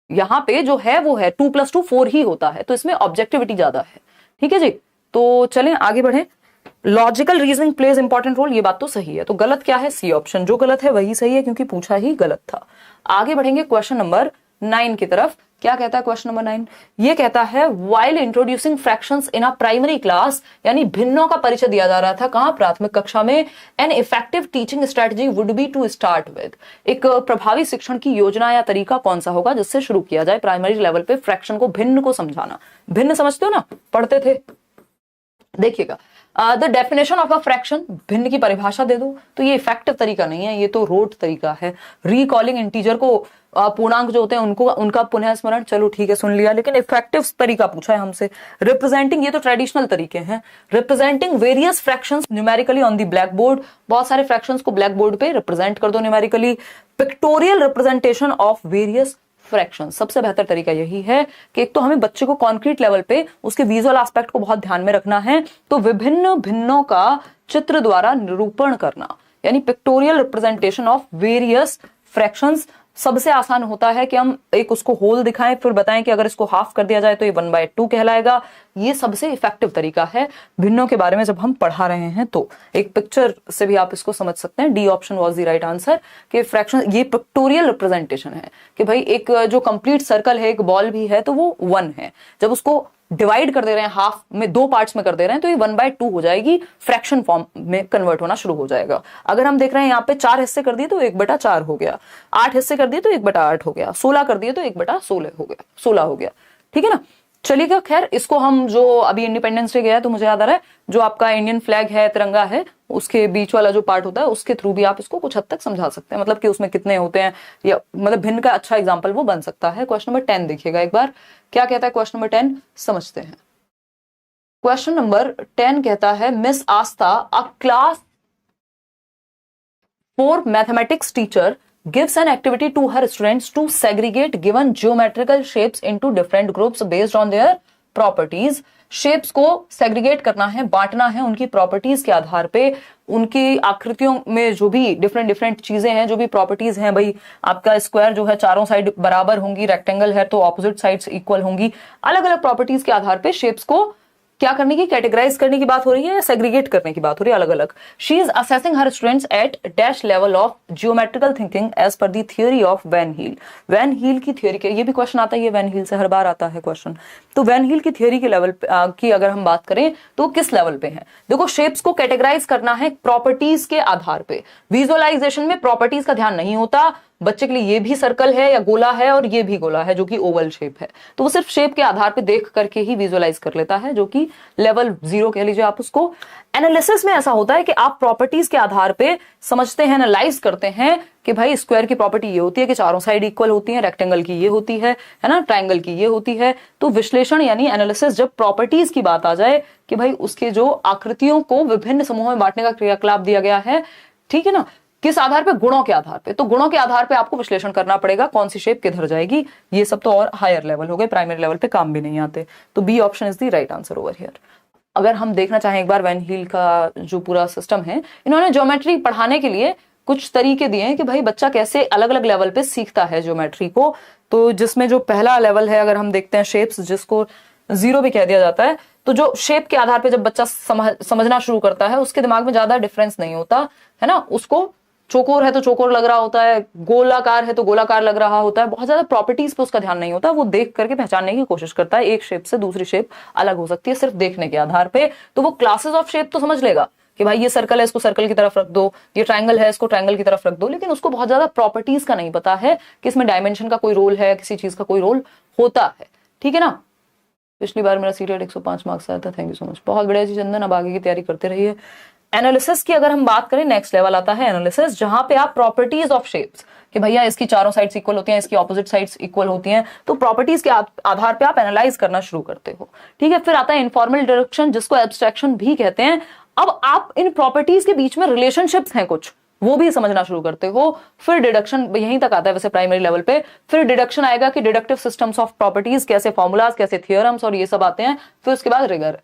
A: यहाँ पे जो है वो है 2 + 2 4 ही होता है, तो इसमें ऑब्जेक्टिविटी ज्यादा है, ठीक है जी। तो चलें आगे बढ़ें। Logical reasoning plays important role, ये बात तो सही है। तो गलत क्या है, सी ऑप्शन। जो गलत है वही सही है, क्योंकि पूछा ही गलत था। आगे बढ़ेंगे क्वेश्चन नंबर 9 की तरफ। क्या कहता है क्वेश्चन नंबर 9, ये कहता है while introducing fractions in a primary class, यानी भिन्नों का परिचय दिया जा रहा था कहां, प्राथमिक कक्षा में। An effective teaching strategy would be to start with. एक प्रभावी शिक्षण की योजना या तरीका कौन सा होगा जिससे शुरू किया जाए प्राइमरी लेवल पे फ्रैक्शन को, भिन्न को समझाना। भिन्न समझते हो ना, पढ़ते थे, देखिएगा। The definition of a fraction, भिन्न की परिभाषा दे दो। तो ये इफेक्टिव तरीका नहीं है, ये तो रोट तरीका है। रिकॉलिंग इंटीजर को, पूर्णांक जो होते हैं उनको, उनका पुनः स्मरण, चलो ठीक है सुन लिया, लेकिन इफेक्टिव तरीका पूछा है हमसे। रिप्रेजेंटिंग, ये तो ट्रेडिशनल तरीके हैं। Representing various fractions numerically on the black board, बहुत सारे फ्रैक्शंस को ब्लैक बोर्ड पे रिप्रेजेंट कर दो numerically. Pictorial representation of various fraction, सबसे बेहतर तरीका यही है कि एक तो हमें बच्चे को कॉन्क्रीट लेवल पे उसके विजुअल एस्पेक्ट को बहुत ध्यान में रखना है, तो विभिन्न भिन्नों का चित्र द्वारा निरूपण करना, यानी pictorial representation of various fractions सबसे आसान होता है कि हम एक उसको होल दिखाएं, फिर बताएं कि अगर इसको हाफ कर दिया जाए तो ये 1/2 कहलाएगा। ये सबसे इफेक्टिव तरीका है भिन्नों के बारे में जब हम पढ़ा रहे हैं। तो एक पिक्चर से भी आप इसको समझ सकते हैं। D option was the right answer कि फ्रैक्शन, ये पिक्टोरियल रिप्रेजेंटेशन है कि भाई एक जो कंप्लीट सर्कल है, एक बॉल भी है, तो वो 1 है। जब उसको डिवाइड कर दे रहे हैं, हाफ में 2 पार्ट्स में कर दे रहे हैं, तो ये 1/2 हो जाएगी, फ्रैक्शन फॉर्म में कन्वर्ट होना शुरू हो जाएगा। अगर हम देख रहे हैं यहाँ पे 4 हिस्से कर दिए तो 1/4 हो गया, 8 हिस्से कर दिए तो 1/8 हो गया, 16 कर दिए तो 1/16 हो गया, 16 हो गया। ठीक है ना। चलिएगा, खैर इसको हम जो अभी इंडिपेंडेंस डे गया है तो मुझे याद आ रहा है, जो आपका इंडियन फ्लैग है, तिरंगा है, उसके बीच वाला जो पार्ट होता है उसके थ्रू भी आप इसको कुछ हद तक समझा सकते हैं, मतलब कि उसमें कितने होते हैं, या मतलब भिन्न का अच्छा एग्जांपल वो बन सकता है। क्वेश्चन नंबर 10 देखिएगा एक बार, क्या कहता है क्वेश्चन नंबर 10, समझते हैं। क्वेश्चन नंबर 10 कहता है, miss Aastha, a class 4 mathematics teacher gives an activity to her students to segregate given geometrical shapes into different groups based on their properties। Shapes को सेग्रीगेट करना है, बांटना है उनकी प्रॉपर्टीज के आधार पे। उनकी आकृतियों में जो भी डिफरेंट चीजें हैं, जो भी प्रॉपर्टीज हैं, भाई आपका स्क्वायर जो है चारों साइड बराबर होंगी, रेक्टेंगल है तो ऑपोजिट साइड्स इक्वल होंगी। अलग अलग प्रॉपर्टीज के आधार पे शेप्स को क्या करने की, कैटेगराइज करने की बात हो रही है या सेग्रीगेट करने की बात हो रही है, अलग अलग। She is assessing her students at dash level of geometrical thinking as per the theory of van Hiele. Van Hiele की थियोरी के, ये भी क्वेश्चन आता है, ये वैन हील से हर बार आता है क्वेश्चन। तो वैन हील की थियोरी के लेवल की अगर हम बात करें तो किस लेवल पे है। देखो, शेप्स को कैटेगराइज करना है प्रॉपर्टीज के आधार पे। विजुअलाइजेशन में प्रॉपर्टीज का ध्यान नहीं होता। बच्चे के लिए ये भी सर्कल है या गोला है और ये भी गोला है जो कि ओवल शेप है, तो वो सिर्फ शेप के आधार पे देख करके ही विजुअलाइज कर लेता है, जो कि लेवल 0 कह लीजिए आप उसको। एनालिसिस में ऐसा होता है कि आप प्रॉपर्टीज के आधार पे समझते हैं, एनालाइज करते हैं कि भाई स्क्वायर की प्रॉपर्टी ये होती है कि चारों साइड इक्वल होती है, रेक्टेंगल की ये होती है ना, ट्रायंगल की ये होती है। तो विश्लेषण यानी एनालिसिस, जब प्रॉपर्टीज की बात आ जाए कि भाई उसके जो आकृतियों को विभिन्न समूहों में बांटने का क्रियाकलाप दिया गया है, ठीक है ना, किस आधार पे, गुणों के आधार पे। तो गुणों के आधार पे आपको विश्लेषण करना पड़ेगा, कौन सी शेप किधर जाएगी। ये सब तो और हायर लेवल हो गए, प्राइमरी लेवल पे काम भी नहीं आते। तो B option is the right answer over here. अगर हम देखना चाहें एक बार वैन हील का जो पूरा सिस्टम है, इन्होंने ज्योमेट्री पढ़ाने के लिए कुछ तरीके दिए हैं कि भाई बच्चा कैसे अलग अलग लेवल पे सीखता है ज्योमेट्री को। तो जिसमें जो पहला लेवल है, अगर हम देखते हैं शेप्स, जिसको 0 भी कह दिया जाता है, तो जो शेप के आधार पे जब बच्चा समझना शुरू करता है, उसके दिमाग में ज्यादा डिफरेंस नहीं होता है ना। उसको चौकोर है तो चौकोर लग रहा होता है, गोलाकार है तो गोलाकार लग रहा होता है, बहुत ज्यादा प्रॉपर्टीज पे उसका ध्यान नहीं होता। वो देख करके पहचानने की कोशिश करता है, एक शेप से दूसरी शेप अलग हो सकती है सिर्फ देखने के आधार पे। तो वो क्लासेस ऑफ शेप तो समझ लेगा कि भाई ये सर्कल है, इसको सर्कल की तरफ रख दो, ये ट्रायंगल है, इसको ट्रायंगल की तरफ रख दो, लेकिन उसको बहुत ज्यादा प्रॉपर्टीज का नहीं पता है कि इसमें डायमेंशन का कोई रोल है, किसी चीज का कोई रोल होता है। ठीक है ना। पिछली बार मेरा सीटेट 105 मार्क्स आया था, थैंक यू सो मच, बहुत बढ़िया जी चंदन, अब आगे की तैयारी करते रहिए। एनालिसिस की अगर हम बात करें, नेक्स्ट लेवल आता है एनालिसिस, जहां पे आप प्रॉपर्टीज ऑफ शेप्स कि भैया इसकी चारों साइड्स इक्वल होती हैं, इसकी ऑपोजिट साइड्स इक्वल होती हैं, तो प्रॉपर्टीज के आधार पे आप एनालाइज करना शुरू करते हो। ठीक है। फिर आता है इनफॉर्मल डिडक्शन, जिसको एब्स्ट्रैक्शन भी कहते हैं। अब आप इन प्रॉपर्टीज के बीच में रिलेशनशिप्स हैं कुछ, वो भी समझना शुरू करते हो। फिर डिडक्शन यहीं तक आता है वैसे प्राइमरी लेवल पे। फिर डिडक्शन आएगा कि डिडक्टिव सिस्टम्स ऑफ प्रॉपर्टीज, कैसे फॉर्मूलाज, कैसे थियोरम्स और ये सब आते हैं। फिर उसके बाद रिगर।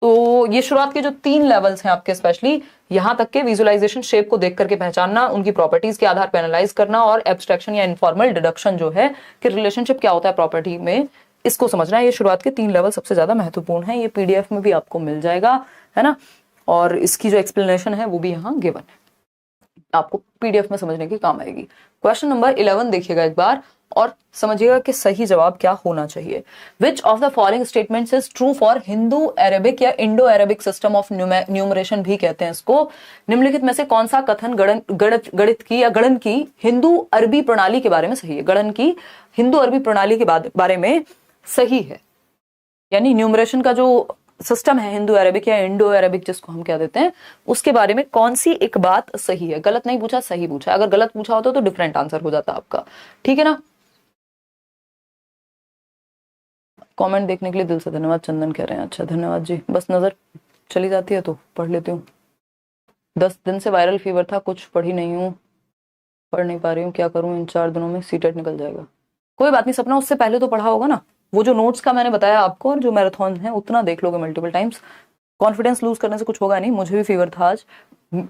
A: तो ये शुरुआत के जो 3 लेवल्स हैं आपके, स्पेशली यहां तक के विजुअलाइजेशन, शेप को देख करके पहचानना, उनकी प्रॉपर्टीज के आधार पर एनालाइज करना, और एब्स्ट्रैक्शन या इनफॉर्मल डिडक्शन जो है कि रिलेशनशिप क्या होता है प्रॉपर्टी में, इसको समझना है। ये शुरुआत के 3 लेवल सबसे ज्यादा महत्वपूर्ण है। ये पीडीएफ में भी आपको मिल जाएगा, है ना, और इसकी जो एक्सप्लेनेशन है वो भी यहाँ गिवन है, आपको पीडीएफ में समझने की काम आएगी। क्वेश्चन नंबर 11 देखिएगा एक बार और समझिएगा कि सही जवाब क्या होना चाहिए। Which of the following statements is true for Hindu Arabic या Indo Arabic system of numeration भी कहते हैं इसको। निम्नलिखित में से कौन सा कथन गणित की या गणन की हिंदू अरबी प्रणाली के बारे में सही है। गणन की हिंदू अरबी प्रणाली के बारे में सही है, यानी न्यूमरेशन का जो सिस्टम है हिंदू अरेबिक या इंडो अरेबिक जिसको हम कह देते हैं, उसके बारे में कौन सी एक बात सही है। गलत नहीं पूछा, सही पूछा। अगर गलत पूछा होता तो डिफरेंट आंसर हो जाता आपका। ठीक है ना। कमेंट देखने के लिए दिल से धन्यवाद, चंदन कह रहे हैं। अच्छा धन्यवाद जी, बस नजर चली जाती है तो पढ़ लेती हूँ। 10 दिन से वायरल फीवर था, कुछ पढ़ी नहीं हूँ, पढ़ नहीं पा रही हूँ, क्या करूँ, इन 4 दिनों में सीटेट निकल जाएगा। कोई बात नहीं सपना, उससे पहले तो पढ़ा होगा ना। वो जो नोट्स का मैंने बताया आपको और जो मैराथन है उतना देख लोगे मल्टीपल टाइम्स। कॉन्फिडेंस लूज करने से कुछ होगा नहीं। मुझे भी फीवर था आज,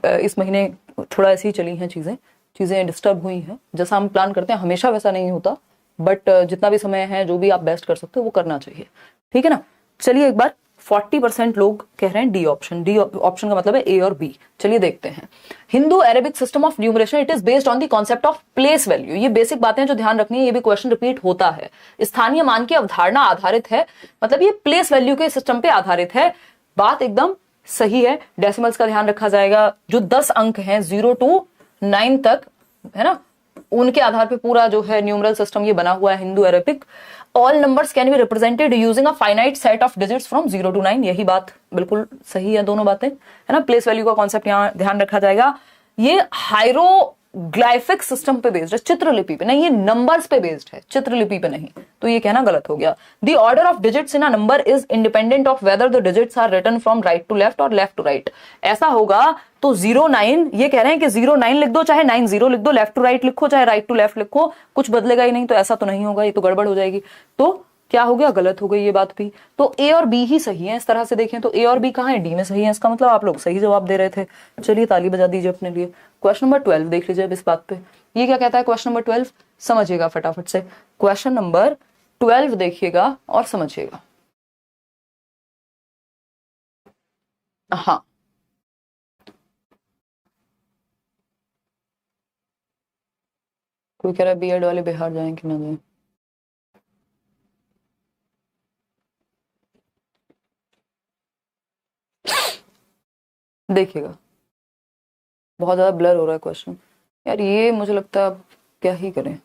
A: इस महीने थोड़ा ऐसी ही चली हैं चीजें, चीजें डिस्टर्ब हुई हैं। जैसा हम प्लान करते हैं हमेशा वैसा नहीं होता, बट जितना भी समय है जो भी आप बेस्ट कर सकते हो वो करना चाहिए, ठीक है ना। चलिए एक बार 40% लोग कह रहे हैं डी ऑप्शन। डी ऑप्शन का मतलब है ए और बी। चलिए देखते हैं। Hindu Arabic system of numeration it is based on the concept of place value. ये बेसिक बातें जो ध्यान रखनी है, ये भी क्वेश्चन रिपीट होता है। स्थानीय मान की अवधारणा आधारित है, मतलब ये प्लेस वैल्यू के सिस्टम पे आधारित है। बात एकदम सही है। डेसिमल्स का ध्यान रखा जाएगा। जो 10 अंक हैं 0 to 9 तक, है ना, उनके आधार पे पूरा जो है न्यूमरल सिस्टम ये बना हुआ है Hindu Arabic. All numbers can be represented using a finite set of digits from 0 to 9। यही बात बिल्कुल सही है, दोनों बातें, है ना। प्लेस वैल्यू का कॉन्सेप्ट यहाँ ध्यान रखा जाएगा। ये हायरोग्लाइफिक सिस्टम पे बेस्ड है, चित्रलिपि पे नहीं, ये नंबर्स पे बेस्ड है, चित्रलिपि पे नहीं, तो ये कहना गलत हो गया। The order of digits in a number is independent of whether the digits are written from right to left और लेफ्ट टू राइट। ऐसा होगा तो 0-9, ये कह रहे हैं कि 0-9 लिख दो, चाहे 9-0 लिख दो, लेफ्ट टू राइट लिखो, चाहे राइट टू लेफ्ट लिखो, कुछ बदलेगा ही नहीं। तो ऐसा तो नहीं होगा, ये तो गड़बड़ हो जाएगी। तो क्या हो गया, गलत हो गई ये बात भी। तो ए और बी ही सही है। इस तरह से देखें तो ए और बी कहाँ है, डी में सही है। इसका मतलब आप लोग सही जवाब दे रहे थे। चलिए ताली बजा दीजिए अपने लिए। क्वेश्चन नंबर 12 देख लीजिए अब इस बात पे। ये क्या कहता है क्वेश्चन नंबर 12, समझिएगा फटाफट से। क्वेश्चन नंबर 12 देखिएगा और समझिएगा। हाँ, कोई कह रहा है बीएड वाले बिहार जाएं कि ना जाएं। देखिएगा बहुत ज्यादा ब्लर हो रहा है क्वेश्चन यार, ये मुझे लगता है अब क्या ही करें।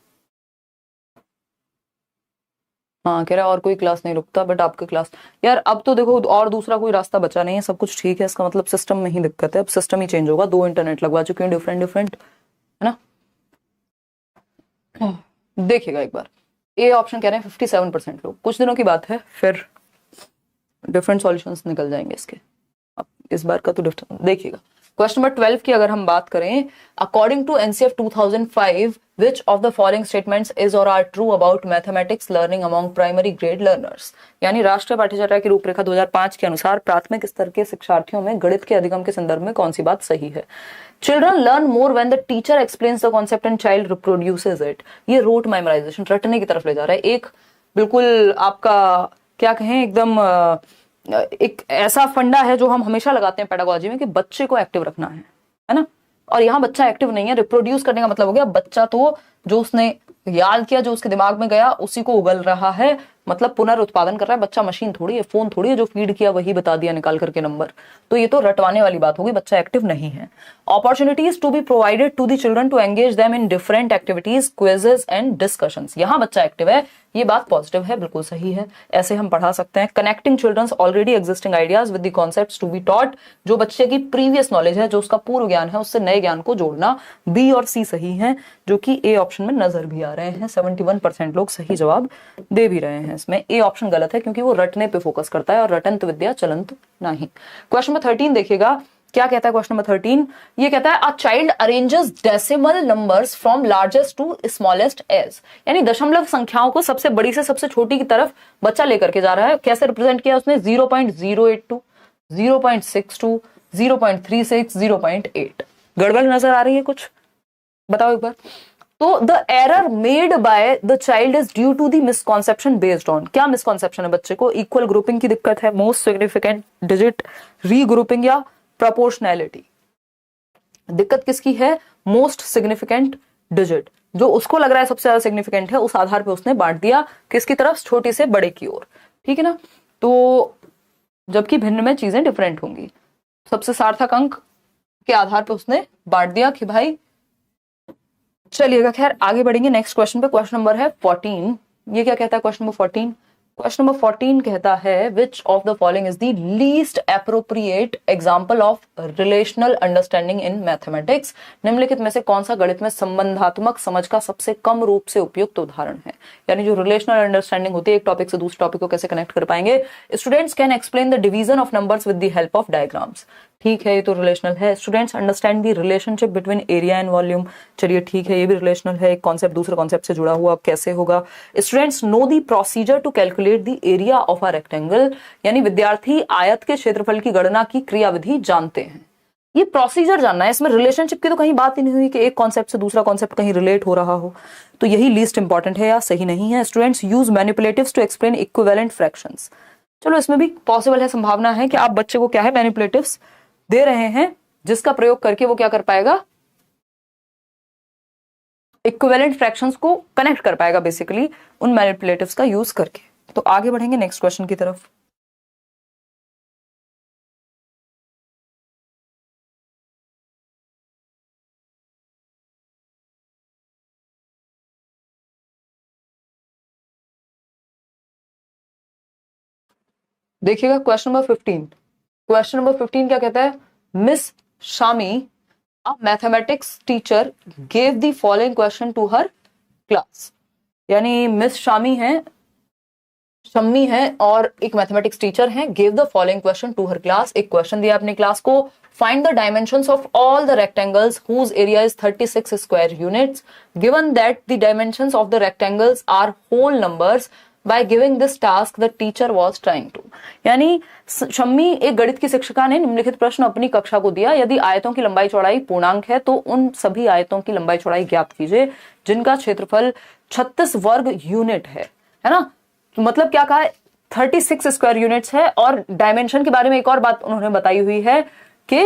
A: हाँ, कह रहा है और कोई क्लास नहीं रुकता, बट आपके क्लास, यार अब तो देखो और दूसरा कोई रास्ता बचा नहीं है, सब कुछ ठीक है। इसका मतलब सिस्टम में ही दिक्कत है। अब सिस्टम ही चेंज होगा। 2 इंटरनेट लगवा चुके हैं डिफरेंट डिफरेंट, है ना। देखिएगा एक बार, ए ऑप्शन कह रहे हैं 57% लोग। कुछ दिनों की बात है, फिर डिफरेंट सॉल्यूशंस निकल जाएंगे इसके। अब इस बार का तो डिफरेंट देखिएगा। क्वेश्चन नंबर 12 की अगर हम बात करें, according to NCF 2005 which of the following statements is or are true about mathematics learning among primary grade learners। यानी राष्ट्रीय पाठ्यचर्या की रूपरेखा 2005 के अनुसार प्राथमिक स्तर के शिक्षार्थियों में गणित के अधिगम के संदर्भ में कौन सी बात सही है। Children learn more when the teacher explains the concept and child reproduces it. ये रूट मेमोराइजेशन, रटने की तरफ ले जा रहा है। एक बिल्कुल आपका क्या कहें, एकदम एक ऐसा फंडा है जो हम हमेशा लगाते हैं पेडागोजी में कि बच्चे को एक्टिव रखना है ना। और यहाँ बच्चा एक्टिव नहीं है। रिप्रोड्यूस करने का मतलब हो गया बच्चा तो जो उसने याद किया, जो उसके दिमाग में गया, उसी को उगल रहा है, मतलब पुनर्उत्पादन कर रहा है। बच्चा मशीन थोड़ी है, फोन थोड़ी है जो फीड किया वही बता दिया निकाल करके नंबर। तो ये तो रटवाने वाली बात होगी, बच्चा एक्टिव नहीं है। Opportunities to be provided to the children to engage them in different activities, quizzes and discussions. यहाँ बच्चा एक्टिव है, ये बात पॉजिटिव है, बिल्कुल सही है। ऐसे हम पढ़ा सकते हैं। Connecting children's already existing ideas with the concepts to be taught. जो बच्चे की प्रीवियस नॉलेज है, जो उसका पूर्व ज्ञान है, उससे नए ज्ञान को जोड़ना। बी और सी सही है, जो कि ए ऑप्शन में नजर भी आ रहे हैं। 71% लोग सही जवाब दे भी रहे हैं। इसमें ए ऑप्शन गलत है क्योंकि वो रटने पे फोकस करता है और रटंत विद्या चलंत नहीं। क्वेश्चन नंबर 13 देखिएगा क्या कहता है। क्वेश्चन नंबर 13 ये कहता है, a child arranges decimal numbers from largest to smallest as. यानी दशमलव संख्याओं को सबसे बड़ी से सबसे छोटी की तरफ बच्चा लेकर के जा रहा है। कैसे रिप्रेजेंट किया उसने, 0.082, 0.62, 0.36, 0.8। गड़बड़ नजर आ रही है कुछ, बताओ एक बार। तो the error made by the child is due to the misconception based on. क्या मिसकॉन्सेप्शन है बच्चे को? इक्वल ग्रुपिंग की दिक्कत है, मोस्ट सिग्निफिकेंट डिजिट, रीग्रुपिंग या प्रोपोर्शनैलिटी। दिक्कत किसकी है? मोस्ट सिग्निफिकेंट डिजिट, जो उसको लग रहा है सबसे ज्यादा सिग्निफिकेंट है, उस आधार पे उसने बांट दिया किसकी तरफ, छोटी से बड़े की ओर, ठीक है ना। तो जबकि भिन्न में चीजें डिफरेंट होंगी। सबसे सार्थक अंक के आधार पे उसने बांट दिया कि भाई। चलिएगा खैर आगे बढ़ेंगे नेक्स्ट क्वेश्चन पे। क्वेश्चन नंबर है 14। ये क्या कहता है क्वेश्चन नंबर 14? क्वेश्चन नंबर 14 कहता है, which of the following is the least appropriate example of relational understanding in mathematics. निम्नलिखित में से कौन सा गणित में संबंधात्मक समझ का सबसे कम रूप से उपयुक्त उदाहरण है। यानी जो रिलेशनल अंडरस्टैंडिंग होती है, एक टॉपिक से दूसरे टॉपिक को कैसे कनेक्ट कर पाएंगे। Students can explain the division of numbers with the help of diagrams. ठीक है, ये तो रिलेशनल है। Students understand the relationship between area and volume. चलिए ठीक है, ये भी रिलेशनल है। एक कॉन्सेप्ट दूसरे कॉन्सेप्ट से जुड़ा हुआ कैसे होगा। Students know the procedure to calculate the area of a rectangle. यानी विद्यार्थी आयत के क्षेत्रफल की गणना की क्रियाविधि जानते हैं। ये प्रोसीजर जानना है, इसमें रिलेशनशिप की तो कहीं बात ही नहीं हुई कि एक कॉन्सेप्ट से दूसरा कॉन्सेप्ट कहीं रिलेट हो रहा हो, तो यही लीस्ट इंपॉर्टेंट है या सही नहीं है। Students use manipulatives to explain equivalent fractions. चलो इसमें भी पॉसिबल है, संभावना है कि आप बच्चे को क्या है मैनिपुलेटिव्स दे रहे हैं जिसका प्रयोग करके वो क्या कर पाएगा, इक्विवेलेंट फ्रैक्शंस को कनेक्ट कर पाएगा बेसिकली उन मैनिपुलेटिव्स का यूज करके। तो आगे बढ़ेंगे नेक्स्ट क्वेश्चन की तरफ। देखिएगा क्वेश्चन नंबर 15। क्वेश्चन नंबर 15 क्या कहता है, Miss Shami a mathematics teacher gave the following question to her class. यानी मिस शामी है और एक मैथमेटिक्स टीचर है, give the following question to her class. एक क्वेश्चन दिया अपनी क्लास को, find the dimensions of all the rectangles whose area is 36 square units given that the dimensions of the rectangles are whole numbers by giving this task the teacher was trying to. यानी शम्मी एक गणित की शिक्षिका ने निम्नलिखित प्रश्न अपनी कक्षा को दिया, यदि आयतों की लंबाई चौड़ाई पूर्णांक है तो उन सभी आयतों की लंबाई चौड़ाई ज्ञात कीजिए जिनका क्षेत्रफल 36 वर्ग यूनिट है ना। मतलब क्या कहा है, 36 स्क्वायर यूनिट्स है। और डायमेंशन के बारे में एक और बात उन्होंने बताई हुई है कि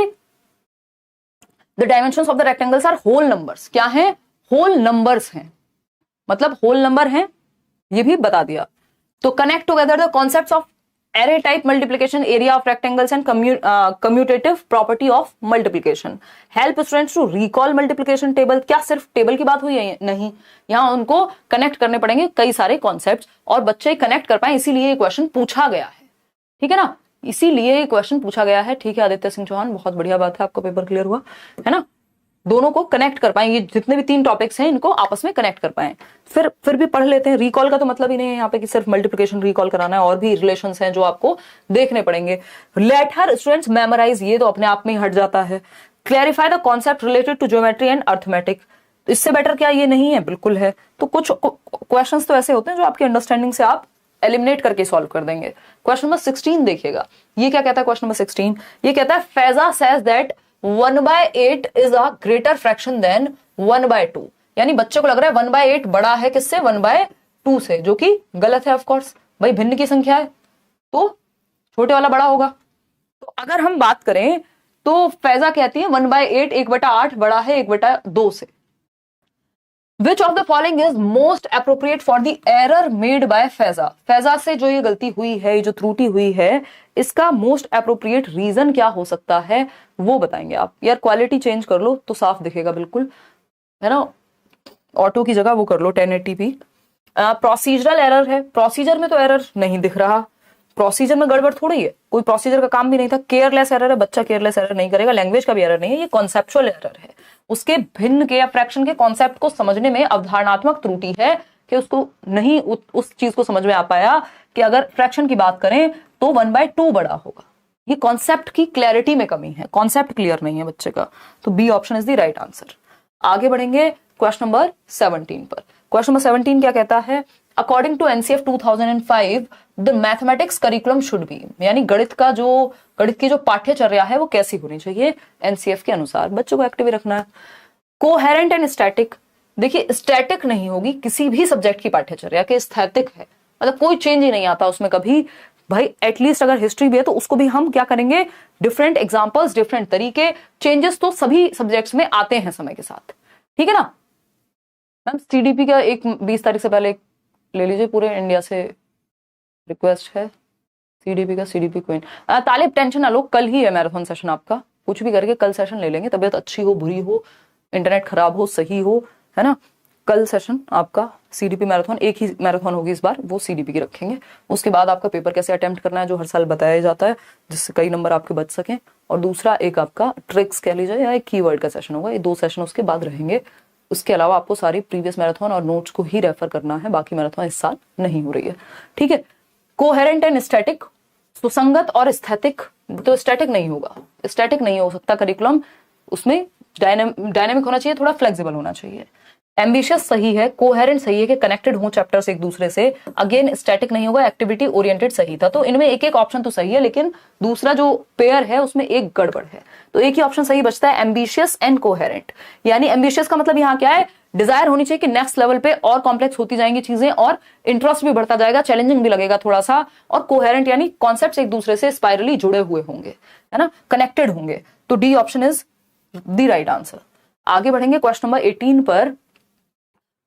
A: the dimensions of the rectangles are whole numbers. क्या है, होल नंबर्स हैं, मतलब होल नंबर हैं, ये भी बता दिया। तो connect together the concepts of array type multiplication, area of rectangles and commutative property of multiplication. Help students to recall multiplication table. क्या सिर्फ टेबल की बात हुई है? नहीं, यहां उनको कनेक्ट करने पड़ेंगे कई सारे कॉन्सेप्ट्स और बच्चे कनेक्ट कर पाए, इसीलिए ये क्वेश्चन पूछा गया है। ठीक है ना, इसीलिए ये क्वेश्चन पूछा गया है। ठीक है आदित्य सिंह चौहान, बहुत बढ़िया बात है, आपका पेपर क्लियर हुआ है ना। दोनों को कनेक्ट कर पाए, ये जितने भी 3 टॉपिक्स हैं इनको आपस में कनेक्ट कर पाए। फिर भी पढ़ लेते हैं। रिकॉल का तो मतलब ही नहीं है यहाँ पे कि सिर्फ मल्टीप्लिकेशन रिकॉल कराना है, और भी रिलेशंस हैं जो आपको देखने पड़ेंगे। लेट हर स्टूडेंट्स मेमोराइज, ये तो अपने आप में ही हट जाता है। Clarify the concept related to geometry and arithmetic. इससे बेटर क्या ये नहीं है? बिल्कुल है। तो कुछ क्वेश्चंस तो ऐसे होते हैं जो आपकी अंडरस्टैंडिंग से आप एलिमिनेट करके सॉल्व कर देंगे। क्वेश्चन नंबर 16 देखिएगा, ये क्या कहता है क्वेश्चन नंबर 16, ये कहता है Faiza says that 1/8 is a greater fraction than 1/2। यानी बच्चे को लग रहा है 1/8 बड़ा है किससे? 1/2 से, जो कि गलत है। ऑफ कोर्स भाई भिन्न की संख्या है तो छोटे वाला बड़ा होगा। तो अगर हम बात करें तो फैजा कहती है 1/8 1/8 बड़ा है 1/2 से। Which of the following is most appropriate for the error made by Faiza? Faiza से जो ये गलती हुई है, ये जो त्रुटि हुई है, इसका मोस्ट अप्रोप्रिएट रीजन क्या हो सकता है वो बताएंगे आप। यार क्वालिटी चेंज कर लो तो साफ दिखेगा बिल्कुल, है ना। ऑटो की जगह वो कर लो 1080p। प्रोसीजरल एरर है, प्रोसीजर में तो एरर नहीं दिख रहा, प्रोसीजर में गड़बड़ थोड़ी है, कोई प्रोसीजर का काम भी नहीं था। केयरलेस एरर है, बच्चा केयरलेस एरर नहीं करेगा। लैंग्वेज का भी एरर नहीं है, ये कॉन्सेप्चुअल एरर है। उसके भिन्न के या फ्रैक्शन के कॉन्सेप्ट को समझने में अवधारणात्मक त्रुटि है कि उसको नहीं उस चीज को समझ में आ पाया कि अगर फ्रैक्शन की बात करें तो 1/2 बड़ा होगा। ये कॉन्सेप्ट की क्लैरिटी में कमी है, कॉन्सेप्ट क्लियर नहीं है बच्चे का। तो B option is the right answer. आगे बढ़ेंगे क्वेश्चन नंबर 17 पर। क्वेश्चन नंबर 17 क्या कहता है, according to NCF 2005 the mathematics curriculum should be. यानी गणित की जो पाठ्यचर्या है वो कैसी होनी चाहिए एनसीएफ के अनुसार। बच्चों को एक्टिव रखना है। कोहेरेंट एंड स्टैटिक, देखिए स्टैटिक नहीं होगी किसी भी सब्जेक्ट की पाठ्यचर्या के, स्थैतिक है, मतलब कोई चेंज ही नहीं आता उसमें कभी। भाई एटलीस्ट अगर हिस्ट्री भी है तो उसको भी हम क्या करेंगे, डिफरेंट एग्जांपल्स, डिफरेंट तरीके, चेंजेस तो सभी सब्जेक्ट्स में आते हैं समय के साथ। ठीक है ना मैम। सीडीपी का 20 तारीख से पहले ले लीजिए, पूरे इंडिया से रिक्वेस्ट है सीडीपी का, सीडीपी क्वीन। तालिब टेंशन ना लो, कल ही है मैराथन सेशन आपका, कुछ भी करके कल सेशन ले लेंगे, तबीयत अच्छी हो बुरी हो, इंटरनेट खराब हो सही हो, है ना। कल सेशन आपका सीडीपी मैराथन, एक ही मैराथन होगी इस बार, वो सीडीपी की रखेंगे। उसके बाद आपका पेपर कैसे अटेम्प्ट करना है जो हर साल बताया जाता है, जिससे कई नंबर आपके बच सकें। और दूसरा एक आपका ट्रिक्स कह लीजिए या एक कीवर्ड का सेशन होगा। ये 2 सेशन उसके बाद रहेंगे। उसके अलावा आपको सारी प्रीवियस मैराथन और नोट्स को ही रेफर करना है, बाकी मैराथन इस साल नहीं हो रही है। ठीक है। कोहेरेंट एंड स्टैटिक, सुसंगत और स्थैतिक, तो स्टैटिक नहीं होगा, स्टैटिक नहीं हो सकता करिकुलम, उसमें डायनेमिक होना चाहिए, थोड़ा फ्लेक्सिबल होना चाहिए। एम्बिशियस सही है, कोहेरेंट सही है कि कनेक्टेड हो चैप्टर्स एक दूसरे से, अगेन स्टैटिक नहीं होगा, एक्टिविटी ओरिएंटेड सही था। तो इनमें एक एक ऑप्शन तो सही है, लेकिन दूसरा जो पेयर है उसमें एक गड़बड़ है। तो एक ही ऑप्शन सही बचता है, एम्बिशियस एंड कोहेरेंट। यानी एम्बिशियस का मतलब यहाँ क्या है, डिजायर होनी चाहिए कि नेक्स्ट लेवल पे और कॉम्प्लेक्स होती जाएंगी चीजें और इंटरेस्ट भी बढ़ता जाएगा, चैलेंजिंग भी लगेगा थोड़ा सा। और कोहेरेंट यानी कॉन्सेप्ट्स एक दूसरे से स्पाइरली जुड़े हुए होंगे, है ना, कनेक्टेड होंगे। तो D option is the right answer. आगे बढ़ेंगे क्वेश्चन नंबर 18 पर।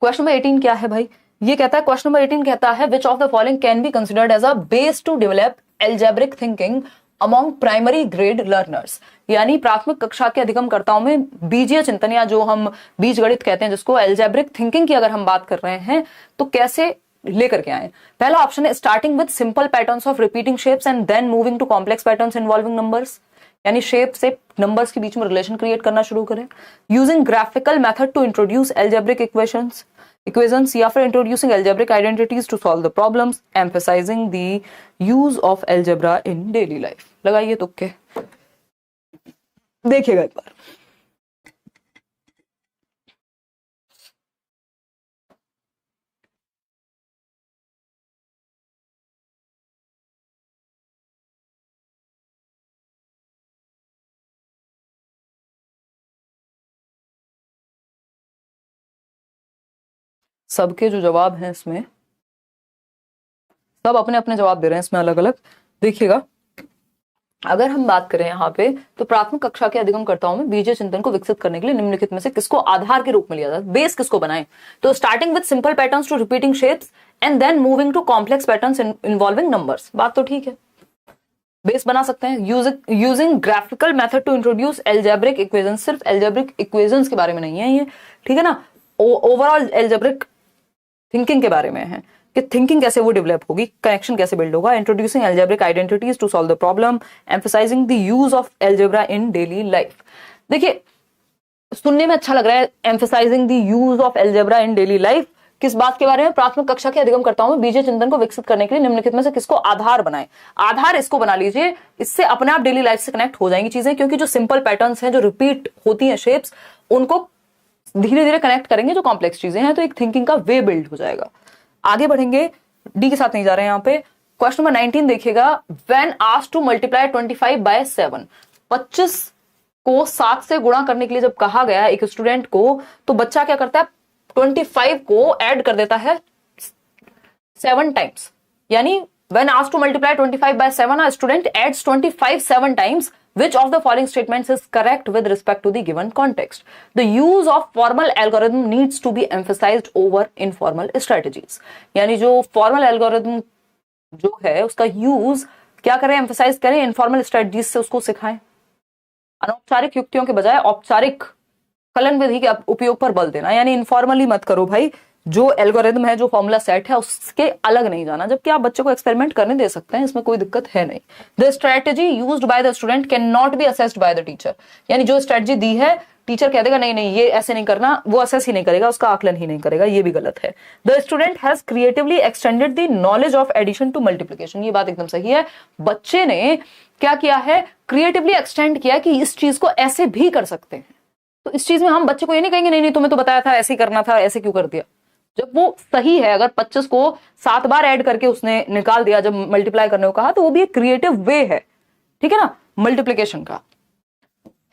A: क्वेश्चन नंबर 18 क्या है भाई, ये कहता है, क्वेश्चन नंबर 18 कहता है which of the following can be considered as a base to develop algebraic thinking among primary grade learners. यानी प्राथमिक कक्षा के अधिगमकर्ताओं में बीजीय चिंतन या जो हम बीज गणित कहते हैं, जिसको एल्जेब्रिक थिंकिंग की अगर हम बात कर रहे हैं तो कैसे लेकर के आए। पहला ऑप्शन है starting with simple patterns of repeating shapes and then moving to complex patterns involving numbers. यानी शेप से नंबर्स के बीच में रिलेशन क्रिएट करना शुरू करें। Using graphical method to introduce algebraic equations या फिर introducing algebraic identities to solve the problems, emphasising the use of algebra in daily life. लगाइए तुक्के, देखिएगा एक बार। सबके जो जवाब हैं इसमें, सब अपने अपने जवाब दे रहे हैं इसमें अलग अलग। देखिएगा, अगर हम बात करें यहाँ पे तो प्राथमिक कक्षा के अधिगमकर्ताओं में बीजीय चिंतन को विकसित करने के लिए निम्नलिखित में से किसको आधार के रूप में लिया जाता है, बेस किसको बनाए। तो starting with simple patterns to repeating shapes and then moving to complex patterns involving numbers. बात तो ठीक है, बेस बना सकते हैं। Using graphical method to introduce algebraic equations, सिर्फ एल्जेब्रिक इक्वेशंस के बारे में नहीं है ये, ठीक है ना, ओवरऑल एल्जेब्रिक थिंकिंग के बारे में है कि थिंकिंग कैसे वो डेवलप होगी, कनेक्शन कैसे बिल्ड होगा। Introducing algebraic identities to solve the problem, emphasising the use of algebra in daily life. देखिए, सुनने में अच्छा लग रहा है, emphasising the use of algebra in daily life. किस बात के बारे में, प्राथमिक कक्षा के अधिगमकर्ताओं में बीजीय चिंतन को विकसित करने के लिए निम्नलिखित में से किसको आधार बनाए। आधार इसको बना लीजिए, इससे अपने आप डेली लाइफ से कनेक्ट हो जाएंगी चीजें, क्योंकि जो सिंपल पैटर्न्स हैं, जो रिपीट होती हैं शेप्स, उनको धीरे धीरे कनेक्ट करेंगे जो कॉम्प्लेक्स चीजें हैं, तो एक थिंकिंग का वे बिल्ड हो जाएगा। आगे बढ़ेंगे, डी के साथ नहीं जा रहे हैं यहाँ पे। क्वेश्चन नंबर 19 देखिएगा, when asked to multiply 25 by 7, 25 को 7 से गुणा करने के लिए जब कहा गया एक स्टूडेंट को, तो बच्चा क्या करता है, 25 को ऐड कर देता है 7 टाइम्स। यानी when asked to multiply 25 by 7, a student adds 25 7 times. Which of the following statements is correct with respect to the given context? The use of formal algorithm needs to be emphasized over informal strategies. यानी जो formal algorithm जो है उसका use क्या करें, emphasise करें, informal strategies से उसको सिखाएं। अनौपचारिक युक्तियों के बजाय औपचारिक कलन विधि के उपयोग पर बल देना, यानी इनफॉर्मली मत करो भाई, जो एल्गोरिथम है, जो फॉर्मूला सेट है, उसके अलग नहीं जाना, जबकि आप बच्चे को एक्सपेरिमेंट करने दे सकते हैं, इसमें कोई दिक्कत है नहीं। The strategy used by the student can not be assessed by the teacher. यानी जो स्ट्रेटजी दी है, टीचर कह देगा नहीं नहीं ये ऐसे नहीं करना, वो असेस ही नहीं करेगा, उसका आकलन ही नहीं करेगा, ये भी गलत है। The student has creatively extended the knowledge of addition to multiplication. ये बात एकदम सही है, बच्चे ने क्या किया है, क्रिएटिवली एक्सटेंड किया कि इस चीज को ऐसे भी कर सकते हैं। तो इस चीज में हम बच्चे को ये नहीं कहेंगे नहीं नहीं तुम्हें तो बताया था ऐसे ही करना था, ऐसे क्यों कर दिया, जब वो सही है। अगर 25 को 7 बार ऐड करके उसने निकाल दिया जब मल्टीप्लाई करने को कहा, तो वो भी एक क्रिएटिव वे है, ठीक है ना, मल्टीप्लिकेशन का।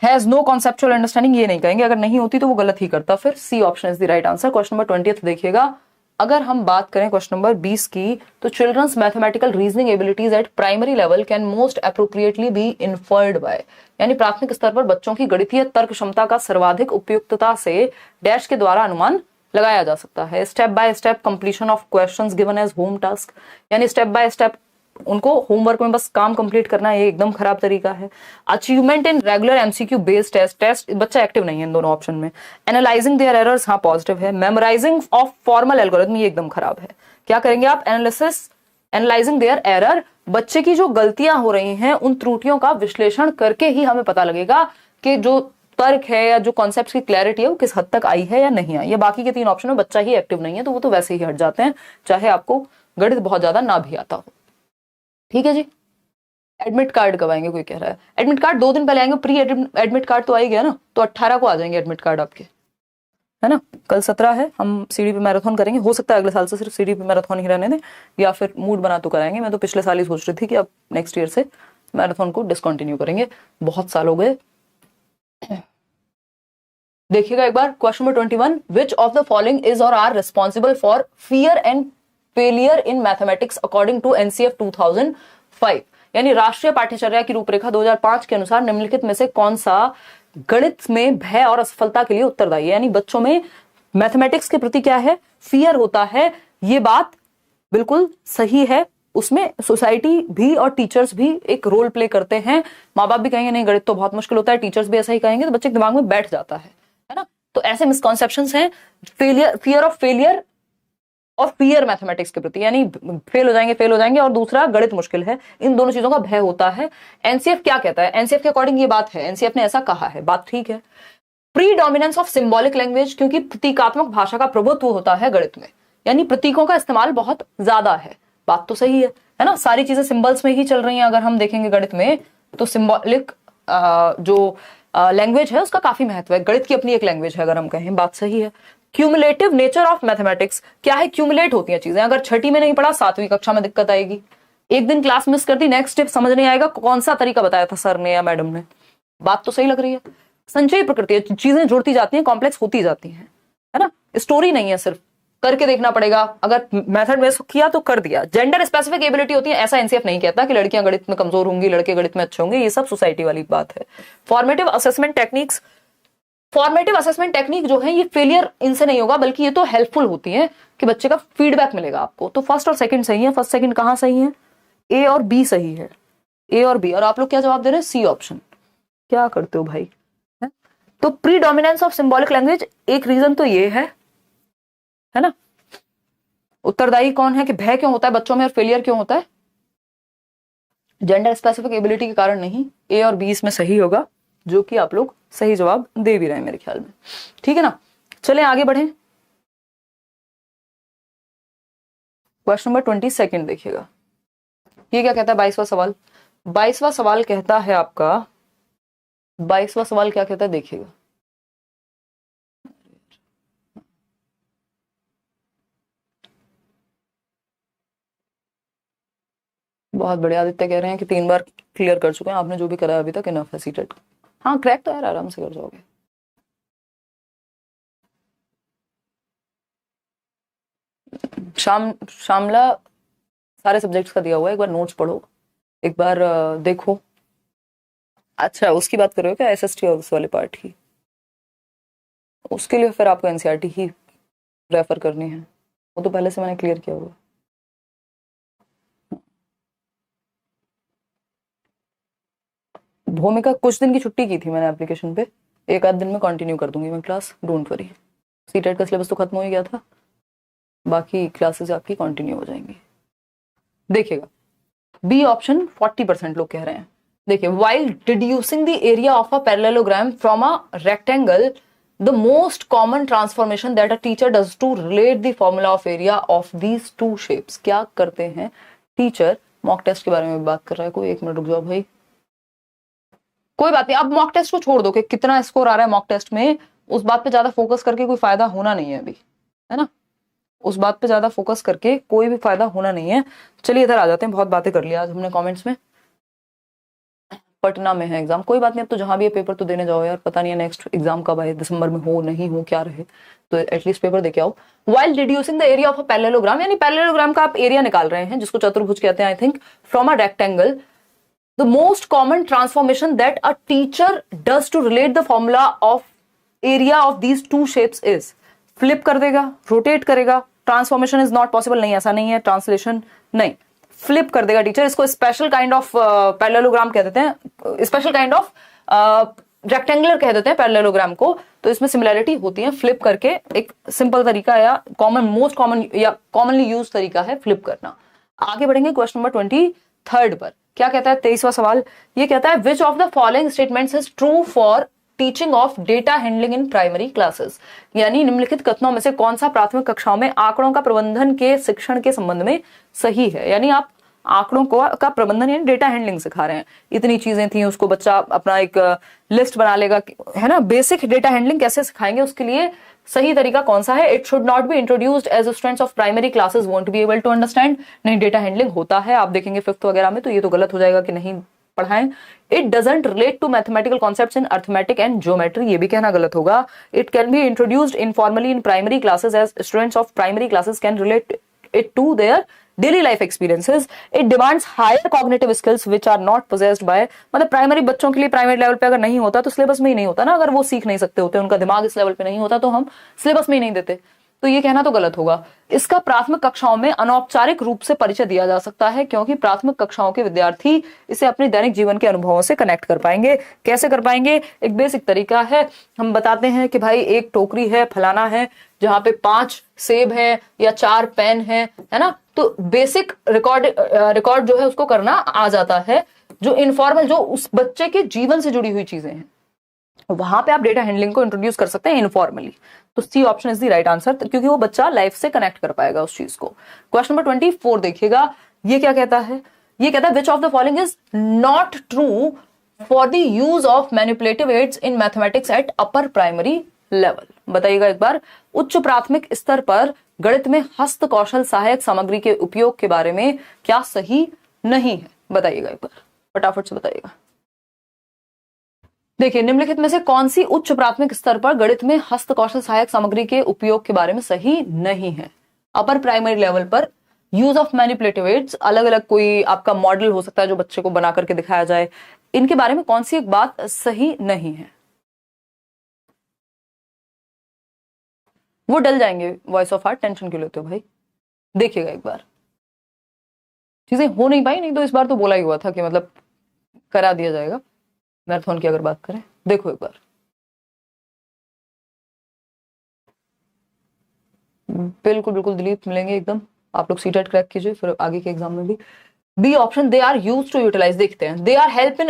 A: हैज नो कॉन्सेप्चुअल अंडरस्टैंडिंग ये नहीं कहेंगे, अगर नहीं होती तो वो गलत ही करता। फिर C option is the right answer. Question number 20 देखिएगा, अगर हम बात करें क्वेश्चन नंबर 20 की, तो children's mathematical reasoning abilities at primary level can most appropriately be inferred by. यानी प्राथमिक स्तर पर बच्चों की गणितीय तर्क क्षमता का सर्वाधिक उपयुक्तता से डैश के द्वारा अनुमान लगाया जा सकता है। Step by step completion of questions given age home task, यानी स्टेप बाय स्टेप उनको होमवर्क में बस काम कंप्लीट करना है, ये एकदम खराब तरीका है। Achievement in regular MCQ based test, बच्चा एक्टिव नहीं है इन दोनों ऑप्शन में। एनालाइजिंग देयर एरर्स, हाँ पॉजिटिव है। मेमोराइजिंग ऑफ फॉर्मल एल्गोरिथम, ये एकदम खराब है। क्या करेंगे आप, एनालिसिस एनालाइजिंग देयर एरर, बच्चे की जो गलतियां हो रही हैं उन त्रुटियों का विश्लेषण करके ही हमें पता लगेगा कि जो तर्क है या जो कॉन्सेप्ट की क्लैरिटी है वो किस हद तक आई है या नहीं आई। या बाकी के 3 ऑप्शन में बच्चा ही एक्टिव नहीं है, तो वो तो वैसे ही हट जाते हैं, चाहे आपको गणित बहुत ज्यादा ना भी आता हो। ठीक है जी। एडमिट कार्ड कब आएंगे, कोई कह रहा है। एडमिट कार्ड 2 दिन पहले आएंगे, प्री एडमिट कार्ड तो आ ही गया ना, तो 18 को आ जाएंगे एडमिट कार्ड आपके। है ना। कल 17 है, हम सीडी पे मैराथन करेंगे। हो सकता है अगले साल से सिर्फ सीडी पे मैराथन ही रहने दें, या फिर मूड बना तो कराएंगे। मैं तो पिछले साल ही सोच रही थी कि अब नेक्स्ट ईयर से मैराथन को डिसकंटिन्यू करेंगे, बहुत साल हो गए। देखिएगा एक बार question number 21, which of the following is और are responsible for fear and failure in mathematics according to NCF 2005, यानी राष्ट्रीय पाठ्यचर्या की रूपरेखा 2005 के अनुसार निम्नलिखित में से कौन सा गणित में भय और असफलता के लिए उत्तरदायी है। यानी बच्चों में मैथमेटिक्स के प्रति क्या है, फियर होता है, ये बात बिल्कुल सही है। उसमें सोसाइटी भी और टीचर्स भी एक रोल प्ले करते हैं। माँ बाप भी कहेंगे नहीं गणित तो बहुत मुश्किल होता है, टीचर्स भी ऐसा ही कहेंगे, तो बच्चे के दिमाग में बैठ जाता है ना। तो ऐसे मिसकॉन्सेप्शंस हैं, फियर ऑफ फेलियर और फियर मैथमेटिक्स के प्रति, यानी फेल हो जाएंगे, और दूसरा गणित मुश्किल है, इन दोनों चीजों का भय होता है। एनसीएफ क्या कहता है, एनसीएफ के अकॉर्डिंग ये बात है, एनसीएफ ने ऐसा कहा है, बात ठीक है। प्रीडोमिनेंस ऑफ सिंबॉलिक लैंग्वेज, क्योंकि प्रतीकात्मक भाषा का प्रभुत्व होता है गणित में, यानी प्रतीकों का इस्तेमाल बहुत ज्यादा है, बात तो सही है ना। सारी चीजें सिंबल्स में ही चल रही हैं। अगर हम देखेंगे गणित में तो सिंबॉलिक जो लैंग्वेज है उसका काफी महत्व है, गणित की अपनी एक लैंग्वेज है अगर हम कहें, बात सही है। क्यूमुलेटिव नेचर ऑफ मैथमेटिक्स, क्या है, क्यूमुलेट होती हैं चीजें। अगर छठी में नहीं पढ़ा 7वीं कक्षा में दिक्कत आएगी, एक दिन क्लास मिस कर दी, नेक्स्ट स्टेप समझ नहीं आएगा कौन सा तरीका बताया था सर ने या मैडम ने, बात तो सही लग रही है। संचयी प्रकृति है, चीजें जुड़ती जाती हैं, कॉम्प्लेक्स होती जाती हैं, है ना, स्टोरी नहीं है, सिर्फ करके देखना पड़ेगा। अगर मेथड में किया तो कर दिया। जेंडर स्पेसिफिक एबिलिटी होती है, ऐसा एनसीएफ नहीं कहता कि लड़कियां गणित में कमजोर होंगी, लड़के गणित में अच्छे होंगे, ये सब सोसाइटी वाली बात है। Formative assessment techniques, formative assessment technique जो है ये फेलियर इनसे नहीं होगा, बल्कि ये तो हेल्पफुल होती है कि बच्चे का फीडबैक मिलेगा आपको। तो फर्स्ट और सेकंड सही है, फर्स्ट सेकंड कहां सही है, ए और बी सही है, ए और बी। और आप लोग क्या जवाब दे रहे हैं, सी ऑप्शन। क्या करते हो भाई, है? तो प्रीडोमिनेंस ऑफ सिंबॉलिक लैंग्वेज एक रीजन तो ये है ना। उत्तरदायी कौन है कि भय क्यों होता है बच्चों में और फेलियर क्यों होता है, जेंडर स्पेसिफिक एबिलिटी के कारण नहीं। ए और बी इसमें सही होगा, जो कि आप लोग सही जवाब दे भी रहे हैं मेरे ख्याल में, ठीक है ना। चलें आगे बढ़ें। क्वेश्चन नंबर 22 देखिएगा, ये क्या कहता है, 22वां सवाल। 22वां सवाल कहता है आपका, 22वां सवाल क्या कहता है देखिएगा। बहुत बढ़िया, आदित्य कह रहे हैं कि 3 बार क्लियर कर चुके हैं आपने, जो भी करा अभी तक इनफ है सीटेट। हाँ क्रैक तो यार आराम से कर जाओगे। शामला सारे सब्जेक्ट्स का दिया हुआ है, एक बार नोट्स पढ़ो, एक बार देखो। अच्छा उसकी बात कर रहे हो क्या, एसएसटी और उस वाले पार्ट की, उसके लिए फिर आपको एनसीईआरटी ही रेफर करनी है, वो तो पहले से मैंने क्लियर किया हुआ। भूमिका कुछ दिन की छुट्टी की थी मैंने एप्लीकेशन पे, एक आध दिन में कंटिन्यू कर दूंगी मैं क्लास, डोंट वरी। सीटेट का सिलेबस तो खत्म हो ही गया था, बाकी क्लासेस आपकी कंटिन्यू हो जाएंगी। देखिएगा बी ऑप्शन 40% लोग कह रहे हैं। देखिए, while deducing the area of a parallelogram from a rectangle, the most common transformation that a teacher does to relate the formula of area of these two shapes, क्या करते हैं टीचर। मॉक टेस्ट के बारे में बात कर रहा है कोई, एक मिनट रुक जाओ भाई, कोई बात नहीं, अब मॉक टेस्ट को छोड़ दो कि कितना स्कोर आ रहा है मॉक टेस्ट में, उस बात पे ज्यादा फोकस करके कोई फायदा होना नहीं है अभी, है ना, उस बात पे ज्यादा फोकस करके कोई भी फायदा होना नहीं है। चलिए इधर आ जाते हैं, बहुत बातें कर लिया आज हमने कमेंट्स में। पटना में है एग्जाम, कोई बात नहीं, अब तो जहां भी है पेपर तो देने जाओ यार, पता नहीं है नेक्स्ट एग्जाम कब आए, दिसंबर में हो नहीं हो क्या रहे, तो एटलीस्ट पेपर देके आओ। While reducing the area of a parallelogram, यानी पैरेललोग्राम का आप एरिया निकाल रहे हैं, जिसको चतुर्भुज कहते हैं I think, from a rectangle, the most common transformation that a teacher does to relate the formula of area of these two shapes is, flip कर देगा, रोटेट करेगा, ट्रांसफॉर्मेशन इज नॉट पॉसिबल, नहीं ऐसा नहीं है, ट्रांसलेशन नहीं, flip कर देगा टीचर। इसको स्पेशल काइंड ऑफ पैरेललोग्राम कह देते हैं, स्पेशल काइंड ऑफ रेक्टेंगुलर कह देते हैं पैरेललोग्राम को, तो इसमें सिमिलैरिटी होती है, फ्लिप करके एक सिंपल तरीका या कॉमन, मोस्ट कॉमन या कॉमनली यूज तरीका है फ्लिप करना। आगे बढ़ेंगे क्वेश्चन नंबर 23 पर, क्या कहता है 23वां सवाल, ये कहता है which of the following statements is true for teaching of data handling in primary classes, यानी निम्नलिखित कथनों में से कौन सा प्राथमिक कक्षाओं में आंकड़ों का प्रबंधन के शिक्षण के संबंध में सही है। यानी आप आंकड़ों का प्रबंधन यानी डेटा हैंडलिंग सिखा रहे हैं, इतनी चीजें थी, उसको बच्चा अपना एक लिस्ट बना लेगा, है ना, बेसिक डेटा हैंडलिंग कैसे सिखाएंगे, उसके लिए सही तरीका कौन सा है? It should not be introduced as students of primary classes won't be able to understand. नहीं, डेटा हैंडलिंग होता है, आप देखेंगे फिफ्थ वगैरह में, तो ये तो गलत हो जाएगा कि नहीं पढ़ाएं। It doesn't relate to mathematical concepts in arithmetic and geometry, ये भी कहना गलत होगा। It can be introduced informally in primary classes as students of primary classes can relate it to their daily life experiences. It demands higher cognitive skills which are not possessed by, मतलब primary बच्चों के लिए primary level पे अगर नहीं होता तो syllabus में ही नहीं होता ना, अगर वो सीख नहीं सकते होते, उनका दिमाग इस लेवल पे नहीं होता तो हम सिलेबस में ही नहीं देते, तो ये कहना तो गलत होगा। इसका प्राथमिक कक्षाओं में अनौपचारिक रूप से परिचय दिया जा सकता है, क्योंकि प्राथमिक कक्षाओं के विद्यार्थी इसे अपने दैनिक जीवन के अनुभवों से कनेक्ट कर पाएंगे। कैसे कर पाएंगे? एक बेसिक तरीका है, हम बताते हैं कि भाई एक टोकरी है, फलाना है, जहां पे 5 सेब है या 4 पेन है ना, तो बेसिक रिकॉर्ड जो है उसको करना आ जाता है। जो इनफॉर्मल, जो उस बच्चे के जीवन से जुड़ी हुई चीजें हैं, वहां पे आप डेटा हैंडलिंग को इंट्रोड्यूस कर सकते हैं इनफॉर्मली। तो C option is the right answer, क्योंकि वो बच्चा लाइफ से कनेक्ट कर पाएगा उस चीज को। क्वेश्चन नंबर 24 देखिएगा, ये क्या कहता है? ये कहता है which of the following is not true for the use of manipulative aids in mathematics at upper primary level. बताइएगा एक बार, उच्च प्राथमिक स्तर पर गणित में हस्त कौशल सहायक सामग्री के उपयोग के बारे में क्या सही नहीं है? बताइएगा एक बार, फटाफट से बताइएगा। देखिए, निम्नलिखित में से कौन सी उच्च प्राथमिक स्तर पर गणित में हस्त कौशल सहायक सामग्री के उपयोग के बारे में सही नहीं है? अपर प्राइमरी लेवल पर यूज ऑफ मैनिपुलेटिव एड्स, अलग अलग कोई आपका मॉडल हो सकता है जो बच्चे को बना करके दिखाया जाए, इनके बारे में कौन सी एक बात सही नहीं है? वो डल जाएंगे वॉइस ऑफ हार्ट, टेंशन क्यों लेते हो भाई? देखिएगा एक बार, चीजें हो नहीं पाई, नहीं तो इस बार तो बोला ही हुआ था कि मतलब करा दिया जाएगा मैराथन की अगर बात करें। देखो एक बार, बिल्कुल बिल्कुल दिलीप मिलेंगे एकदम, आप लोग सीटेट क्रैक कीजिए फिर आगे के एग्जाम में भी। B option, they are used to utilise, देखते हैं। They help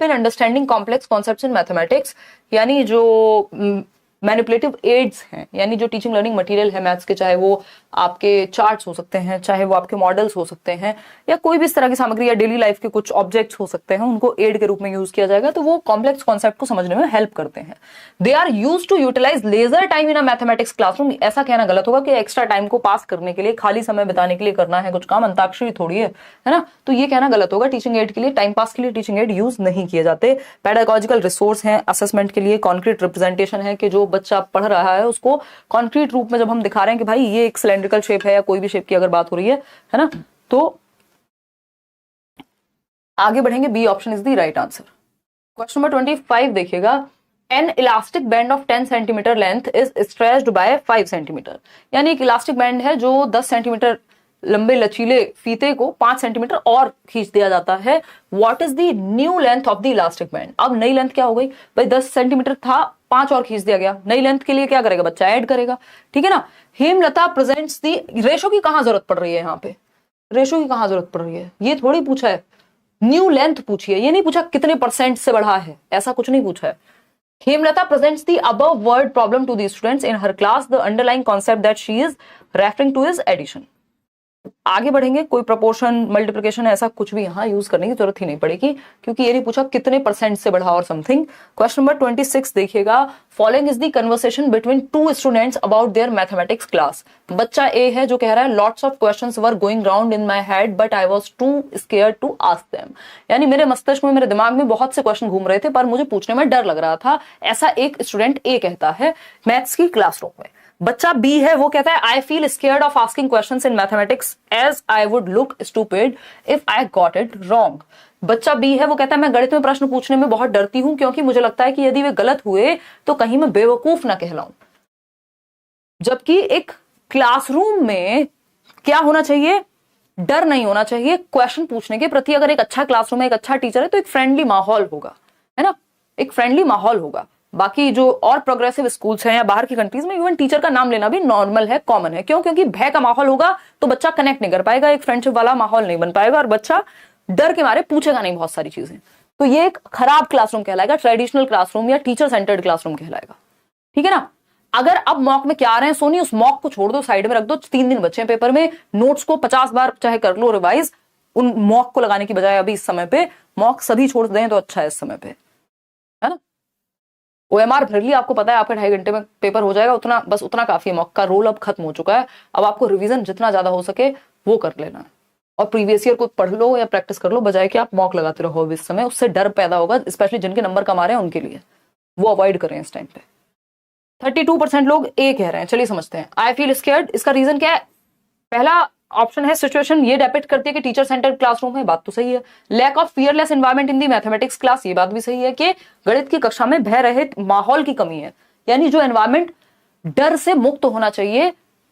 A: in understanding complex concepts in mathematics, यानी जो मैनिपुलेटिव एड्स हैं, यानी जो टीचिंग लर्निंग मटेरियल है मैथ्स के, चाहे वो आपके चार्ट्स हो सकते हैं, चाहे वो आपके मॉडल्स हो सकते हैं, या कोई भी इस तरह की सामग्री या डेली लाइफ के कुछ ऑब्जेक्ट्स हो सकते हैं, उनको एड के रूप में यूज किया जाएगा, तो वो कॉम्प्लेक्स कॉन्सेप्ट को समझने में हेल्प करते हैं। They are used to utilise leisure time in a mathematics classroom, ऐसा कहना गलत होगा कि एक्स्ट्रा टाइम को पास करने के लिए, खाली समय बिताने के लिए करना है कुछ काम, अंताक्षरी थोड़ी है ना, तो ये कहना गलत होगा। टीचिंग एड के लिए, टाइम पास के लिए टीचिंग एड यूज नहीं किए जाते। पेडागोजिकल रिसोर्स है, असेसमेंट के लिए कॉन्क्रीट रिप्रेजेंटेशन है, कि जो बच्चा पढ़ रहा है उसको कॉन्क्रीट रूप में जब हम दिखा रहे हैं कि भाई ये एक सिलेंड्रिकल शेप है, या कोई भी शेप की अगर बात हो रही है ना, तो आगे बढ़ेंगे। B option is the right answer. Question number 25 देखिएगा, an elastic band of 10 centimetre length is stretched by 5 centimetre, यानी एक इलास्टिक बैंड है जो 10 सेंटीमीटर लंबे लचीले फीते को 5 सेंटीमीटर और खींच दिया जाता है। What is the new length of the elastic band? अब नई लेंथ क्या हो गई भाई? 10 सेंटीमीटर था, 5 और खींच दिया गया, नई लेंथ के लिए क्या करेगा बच्चा? ऐड करेगा, ठीक है ना। हेमलता प्रेजेंट्स दी, रेशो की कहां जरूरत पड़ रही है? यहाँ पे रेशो की कहां जरूरत पड़ रही है? ये थोड़ी पूछा है, न्यू लेंथ पूछी है, ये नहीं पूछा कितने परसेंट से बढ़ा है, ऐसा कुछ नहीं पूछा है। Hemlata presents the above word problem to the students in her class. The underlying concept that she is referring to is addition. आगे बढ़ेंगे, कोई प्रोपोर्शन, मल्टीप्लिकेशन, ऐसा कुछ भी यहां यूज करने की जरूरत ही नहीं पड़ेगी, क्योंकि ये नहीं पूछा कितने परसेंट से बढ़ा और समथिंग। क्वेश्चन नंबर 26 देखिएगा, following is the conversation between 2 students about their mathematics class. बच्चा ए है जो कह रहा है lots of questions were going round in my head but I was too scared to ask them, यानी मेरे मस्तिष्क में, मेरे दिमाग में बहुत से क्वेश्चन घूम रहे थे पर मुझे पूछने में डर लग रहा था, ऐसा एक स्टूडेंट ए कहता है मैथ्स की क्लासरूम में। बच्चा बी है वो कहता है I feel scared of asking questions in mathematics as I would look stupid if I got it wrong. बच्चा बी है वो कहता है मैं गणित में प्रश्न पूछने में बहुत डरती हूं, क्योंकि मुझे लगता है कि यदि वे गलत हुए तो कहीं मैं बेवकूफ ना कहलाऊं। जबकि एक क्लासरूम में क्या होना चाहिए? डर नहीं होना चाहिए क्वेश्चन पूछने के प्रति। अगर एक अच्छा क्लासरूम है, एक अच्छा टीचर है, तो एक फ्रेंडली माहौल होगा, है ना, एक फ्रेंडली माहौल होगा। बाकी जो और प्रोग्रेसिव स्कूल्स हैं या बाहर की कंट्रीज में इवन टीचर का नाम लेना भी नॉर्मल है, कॉमन है। क्यों? क्योंकि भय का माहौल होगा तो बच्चा कनेक्ट नहीं कर पाएगा, एक फ्रेंडशिप वाला माहौल नहीं बन पाएगा और बच्चा डर के मारे पूछेगा नहीं बहुत सारी चीजें। तो ये एक खराब क्लासरूम कहलाएगा, ट्रेडिशनल क्लासरूम या टीचर सेंटर्ड क्लासरूम कहलाएगा, ठीक है ना। अगर अब मॉक में क्या आ रहे हैं सोनी, उस मॉक को छोड़ दो, साइड में रख दो, 3 दिन बच्चे पेपर में, नोट्स को 50 बार चाहे कर लो रिवाइज, उन मॉक को लगाने की बजाय अभी इस समय पे मॉक सभी छोड़ दें तो अच्छा है इस समय पे, है ना। OMR भर लिया, आपको पता है आपके 2.5 घंटे में पेपर हो जाएगा, उतना बस उतना काफी है। मॉक का रोल अब खत्म हो चुका है, अब आपको रिवीजन जितना ज्यादा हो सके वो कर लेना है, और प्रीवियस ईयर को पढ़ लो या प्रैक्टिस कर लो, बजाय कि आप मॉक लगाते रहो इस समय। उससे डर पैदा होगा, स्पेशली जिनके नंबर कम आ रहे हैं उनके लिए, वो अवॉइड करें इस टाइम पे। 32% लोग ए कह रहे हैं, चलिए समझते हैं। आई फील स्केयर्ड, इसका रीजन क्या है? पहला ऑप्शन है सिचुएशन ये डिपेक्ट करती है कि टीचर सेंटर्ड क्लासरूम है, बात तो सही है। Lack of fearless environment in the mathematics class, ये बात भी सही है कि गणित की कक्षा में भय रहित माहौल की कमी है, यानी जो एनवायरनमेंट डर से मुक्त होना चाहिए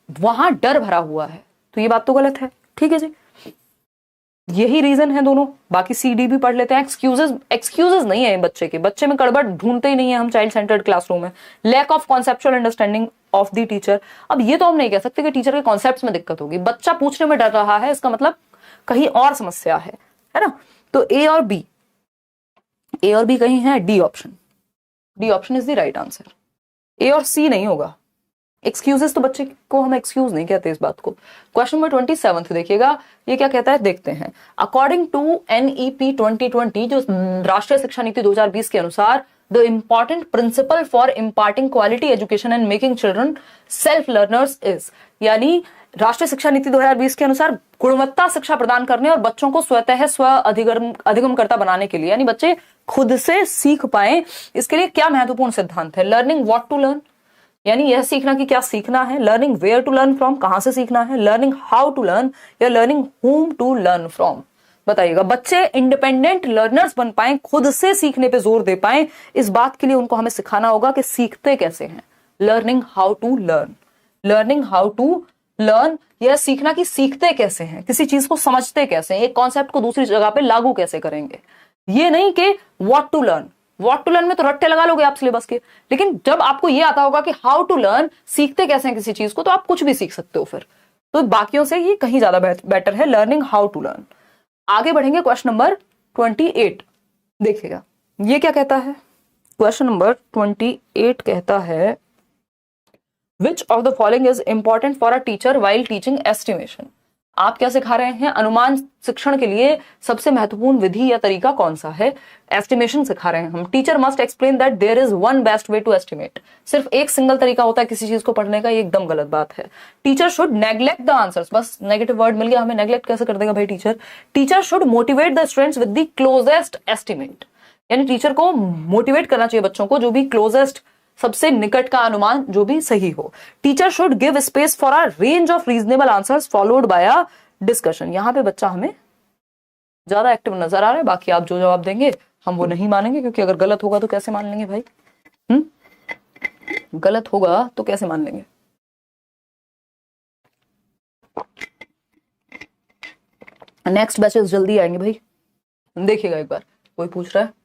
A: वहां डर भरा हुआ है, तो ये बात तो गलत है। ठीक है जी, यही रीजन है दोनों। बाकी सी डी भी पढ़ लेते हैं। एक्सक्यूजेस नहीं है बच्चे में गड़बड़ ढूंढते ही नहीं है हम चाइल्ड सेंटर्ड क्लासरूम में। Lack of conceptual understanding of the teacher, अब ये तो हम नहीं कह सकते कि टीचर के कॉन्सेप्ट्स में दिक्कत होगी, बच्चा पूछने में डर रहा है, इसका मतलब कहीं और समस्या है ना। तो ए और बी कहीं है, D option is the right answer. A और सी नहीं होगा। एक्सक्यूजेस तो बच्चे को हम एक्सक्यूज नहीं कहते इस बात को। क्वेश्चन नंबर 27 देखिएगा, ये क्या कहता है देखते हैं। अकॉर्डिंग टू NEP 2020, जो राष्ट्रीय शिक्षा नीति 2020 के अनुसार, the important principal for imparting quality education and making children self learners is, यानी राष्ट्रीय शिक्षा नीति 2020 के अनुसार गुणवत्ता शिक्षा प्रदान करने और बच्चों को स्वतः स्व अधिगमकर्ता बनाने के लिए, यानी बच्चे खुद से सीख पाए, इसके लिए क्या महत्वपूर्ण सिद्धांत है? लर्निंग व्हाट टू लर्न, यानी यह सीखना कि क्या सीखना है। Learning where to learn from, कहां से सीखना है। लर्निंग हाउ टू लर्न या learning whom to learn from. बताइएगा, बच्चे इंडिपेंडेंट लर्नर्स बन पाए, खुद से सीखने पे जोर दे पाए, इस बात के लिए उनको हमें सिखाना होगा कि सीखते कैसे हैं। लर्निंग हाउ टू लर्न, यह सीखना कि सीखते कैसे हैं, किसी चीज को समझते कैसे हैं, एक कॉन्सेप्ट को दूसरी जगह पे लागू कैसे करेंगे। ये नहीं कि व्हाट टू लर्न में तो रट्टे लगा लोगे आप सिलेबस के, लेकिन जब आपको ये आता होगा कि हाउ टू लर्न, सीखते कैसे हैं किसी चीज को, तो आप कुछ भी सीख सकते हो फिर। तो बाकियों से ये कहीं ज्यादा बेटर है, लर्निंग हाउ टू लर्न। आगे बढ़ेंगे, क्वेश्चन नंबर 28 देखिएगा, ये क्या कहता है। क्वेश्चन नंबर 28 कहता है, which of the following is important for a teacher while teaching estimation. आप क्या सिखा रहे हैं? अनुमान शिक्षण के लिए सबसे महत्वपूर्ण विधि या तरीका कौन सा है? एस्टिमेशन सिखा रहे हैं हम। Teacher must explain that there is one best way to estimate, सिर्फ एक सिंगल तरीका होता है किसी चीज को पढ़ने का, ये एकदम गलत बात है। Teacher should neglect the answers, बस नेगेटिव वर्ड मिल गया हमें, नेग्लेक्ट कैसे कर देगा भाई teacher. Teacher should motivate the students with the closest estimate, यानी टीचर को मोटिवेट करना चाहिए बच्चों को, जो भी क्लोजेस्ट, सबसे निकट का अनुमान जो भी सही हो। Teacher should give space for a range of reasonable answers followed by a discussion. यहां पे बच्चा हमें ज्यादा एक्टिव नजर आ रहा है, बाकी आप जो जवाब देंगे हम वो नहीं मानेंगे, क्योंकि अगर गलत होगा तो कैसे मान लेंगे भाई? गलत होगा तो कैसे मान लेंगे? नेक्स्ट बैचेस जल्दी आएंगे भाई, देखिएगा एक बार। कोई पूछ रहा है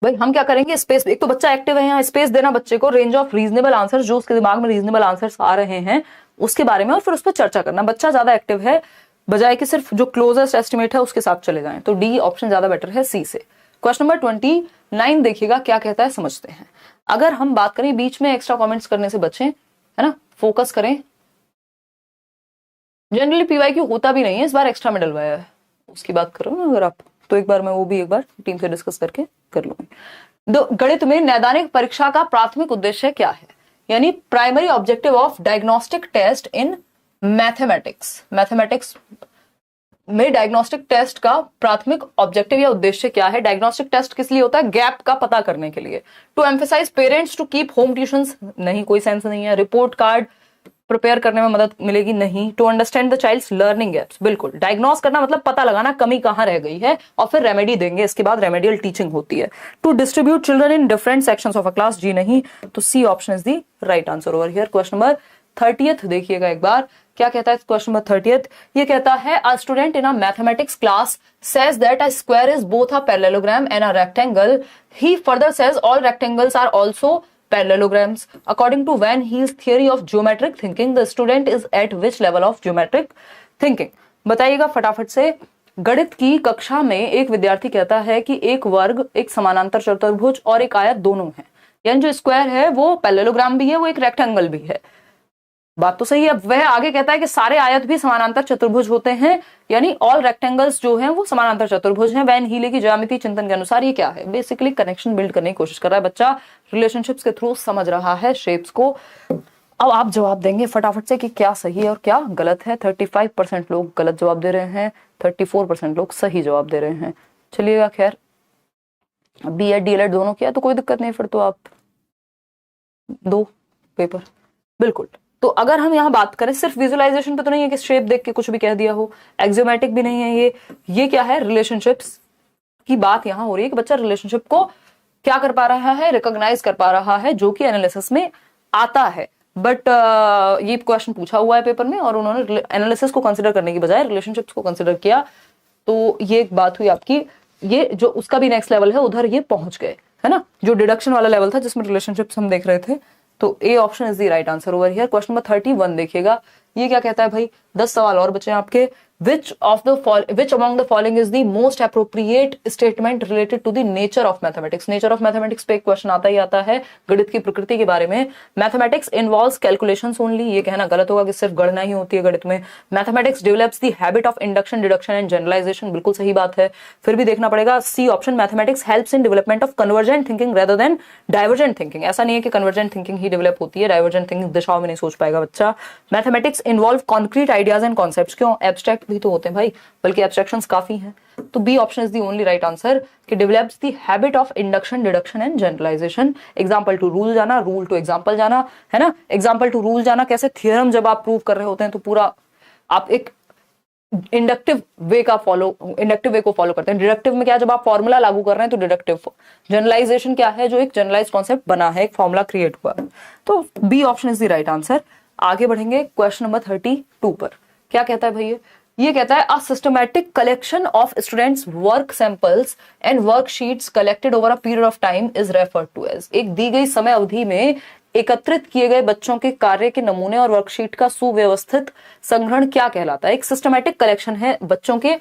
A: भाई, हम क्या करेंगे? स्पेस, एक तो बच्चा एक्टिव है, यहाँ स्पेस देना बच्चे को, रेंज ऑफ रीजनेबल आंसर्स, जो उसके दिमाग में रीजनेबल आंसर्स आ रहे हैं उसके बारे में, और फिर उस पर चर्चा करना। बच्चा ज्यादा एक्टिव है, बजाय कि सिर्फ जो क्लोजेस्ट एस्टिमेट है उसके साथ चले जाएं। तो डी ऑप्शन ज्यादा बेटर है सी से। क्वेश्चन नंबर 29 देखिएगा, क्या कहता है समझते हैं। अगर हम बात करें, बीच में एक्स्ट्रा कमेंट्स करने से बचें, है ना, फोकस करें। जनरली PYQ होता भी नहीं है, इस बार एक्स्ट्रा में डलवाया है, उसकी बात करो ना अगर आप, तो एक बार मैं वो भी एक बार टीम से डिस्कस करके कर लूंगी। गणित में नैदानिक परीक्षा का प्राथमिक उद्देश्य क्या है? यानी primary objective of diagnostic test in mathematics में डायग्नोस्टिक टेस्ट का प्राथमिक ऑब्जेक्टिव या उद्देश्य क्या है? डायग्नोस्टिक टेस्ट किस लिए होता है? गैप का पता करने के लिए। To emphasise parents to keep home tuitions, नहीं, कोई सेंस नहीं है। रिपोर्ट कार्ड प्रिपेयर करने में मदद मिलेगी, नहीं। To understand the child's learning gaps, बिल्कुल। डायग्नोस करना मतलब पता लगाना कमी कहां रह गई है, और फिर रेमेडी देंगे, इसके बाद रेमेडियल टीचिंग होती है। To distribute children in different sections of a class, जी नहीं। तो C option is the right answer over here. Question number 30 देखिएगा एक बार, क्या कहता है क्वेश्चन नंबर 30? ये कहता है, a student in a mathematics class says that a square is both a parallelogram and a rectangle. He further says all rectangles are also parallelograms. According to Van Heel's theory of geometric thinking, the student is at which level of geometric thinking? बताइएगा फटाफट से। गणित की कक्षा में एक विद्यार्थी कहता है कि एक वर्ग, एक समानांतर चतुर्भुज और एक आयत दोनों है, यानी जो स्क्वायर है वो पैरेललोग्राम भी है, वो एक रेक्टेंगल भी है। बात तो सही है। अब वह आगे कहता है कि सारे आयत भी समानांतर चतुर्भुज होते हैं, यानी ऑल रेक्टेंगल्स जो हैं वो समानांतर चतुर्भुज हैं वैन हीले की ज्यामिति चिंतन के अनुसार। ये क्या है? बेसिकली कनेक्शन बिल्ड करने की कोशिश कर रहा है बच्चा, रिलेशनशिप्स के थ्रू समझ रहा है शेप्स को। अब आप जवाब देंगे फटाफट से कि क्या सही है और क्या गलत है। 35% लोग गलत जवाब दे रहे हैं, 34% लोग सही जवाब दे रहे हैं। चलिएगा, खैर B.Ed D.Led दोनों किया तो कोई दिक्कत नहीं, फिर तो आप दो पेपर बिल्कुल। तो अगर हम यहाँ बात करें, सिर्फ विजुअलाइजेशन पे तो नहीं है कि शेप देख के कुछ भी कह दिया हो, एक्सियोमेटिक भी नहीं है ये क्या है? रिलेशनशिप्स की बात यहाँ हो रही है कि बच्चा रिलेशनशिप को क्या कर पा रहा है? रिकॉग्नाइज कर पा रहा है, जो कि एनालिसिस में आता है। बट ये क्वेश्चन पूछा हुआ है पेपर में और उन्होंने एनालिसिस को कंसिडर करने की बजाय रिलेशनशिप्स को कंसिडर किया, तो ये एक बात हुई आपकी। ये जो उसका भी नेक्स्ट लेवल है उधर ये पहुंच गए, है ना, जो डिडक्शन वाला लेवल था जिसमें रिलेशनशिप्स हम देख रहे थे। तो A option is the right answer over here. Question number 31 देखिएगा, ये क्या कहता है भाई? 10 सवाल और बचे आपके। which among the following is the most appropriate statement related to the nature of mathematics? nature of mathematics पे एक क्वेश्चन आता ही आता है गणित की प्रकृति के बारे में। mathematics involves calculations only, ये कहना गलत होगा कि सिर्फ गणना ही होती है गणित में। mathematics develops the habit of induction, deduction and generalization, बिल्कुल सही बात है। फिर भी देखना पड़ेगा C option, mathematics helps in development of convergent thinking rather than divergent thinking। ऐसा नहीं है कि convergent thinking ही डेवलप होती है, divergent thinking दिशाओं में नहीं सोच पाएगा बच्चा। mathematics involve concrete ideas and concepts, क्यों? abstract भी तो होते हैं भाई, बल्कि एब्स्ट्रैक्शंस काफी हैं। तो B option is the only right answer कि develops the habit of induction, deduction and generalisation. Example to rule जाना, रूल टू एग्जांपल जाना, है ना। एग्जांपल टू रूल जाना कैसे? थ्योरम जब आप प्रूव कर रहे होते हैं तो पूरा आप एक इंडक्टिव वे को फॉलो करते हैं। डिडक्टिव में क्या, जब आप फॉर्मूला लागू कर रहे हैं तो डिडक्टिव। जनरलाइजेशन क्या है? जो एक जनरलाइज कॉन्सेप्ट बना है, एक फॉर्मूला क्रिएट हुआ। तो B option is the right answer. आगे बढ़ेंगे क्वेश्चन नंबर 32 पर। क्या कहता है भैया? ये कहता है a systematic collection of students work samples and worksheets collected over a period of time is referred to as. एक दी गई समय अवधि में एकत्रित किए गए बच्चों के कार्य के नमूने और वर्कशीट का सुव्यवस्थित संग्रहण क्या कहलाता है? एक सिस्टमैटिक कलेक्शन है बच्चों के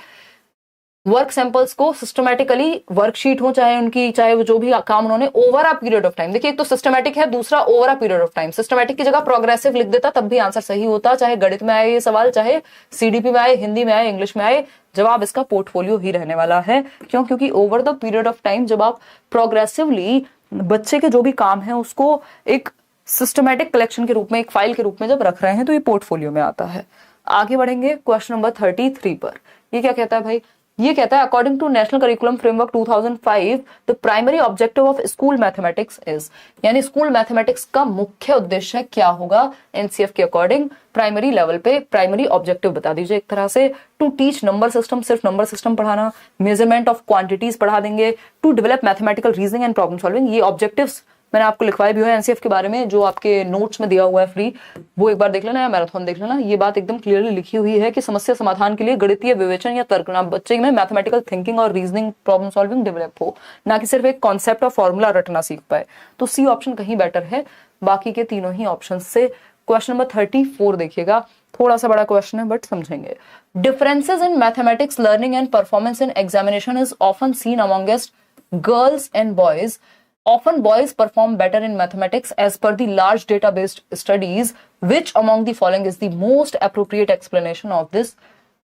A: वर्क सैंपल्स को सिस्टमैटिकली, वर्कशीट हो चाहे वो जो भी काम उन्होंने, over a period of time. देखिए, एक तो सिस्टमैटिक है, दूसरा over a period of time. Systematic की जगह प्रोग्रेसिव लिख देता तब भी आंसर सही होता, चाहे गणित में आए ये सवाल, चाहे सीडीपी में आए, हिंदी में आए, इंग्लिश में आए, जवाब इसका पोर्टफोलियो ही रहने वाला है। क्यों? क्योंकि over the period of time जब आप प्रोग्रेसिवली बच्चे के जो भी काम है उसको एक सिस्टमैटिक कलेक्शन के रूप में, एक फाइल के रूप में जब रख रहे हैं तो ये पोर्टफोलियो में आता है। आगे बढ़ेंगे क्वेश्चन नंबर 33 पर। ये क्या कहता है भाई? ये कहता है according to national curriculum framework 2005 the primary objective of school mathematics is, यानी स्कूल मैथमेटिक्स का मुख्य उद्देश्य क्या होगा? एनसीएफ के अकॉर्डिंग प्राइमरी लेवल पे प्राइमरी ऑब्जेक्टिव बता दीजिए एक तरह से। टू टीच नंबर सिस्टम, सिर्फ नंबर सिस्टम पढ़ाना। मेजरमेंट ऑफ क्वांटिटीज पढ़ा देंगे। To develop mathematical reasoning and problem solving. ये ऑब्जेक्टिव्स मैंने आपको लिखवाए भी है एनसीएफ के बारे में, जो आपके नोट्स में दिया हुआ है फ्री, वो एक बार देख लेना या मैराथन देख लेना। ये बात एकदम क्लियरली लिखी हुई है कि समस्या समाधान के लिए गणितीय विवेचन या तर्क, बच्चे में मैथमेटिकल थिंकिंग और रीजनिंग, प्रॉब्लम सॉल्विंग डेवलप हो, ना कि सिर्फ एक कॉन्सेप्ट और फॉर्मूला रटना सीख पाए। तो सी ऑप्शन कहीं बेटर है बाकी के तीनों ही ऑप्शन से। क्वेश्चन नंबर 34 देखिएगा, थोड़ा सा बड़ा क्वेश्चन है बट समझेंगे। Differences in mathematics learning and performance in examination is often seen amongst girls and boys. Often boys perform better in mathematics as per the large data-based studies. Which among the following is the most appropriate explanation of this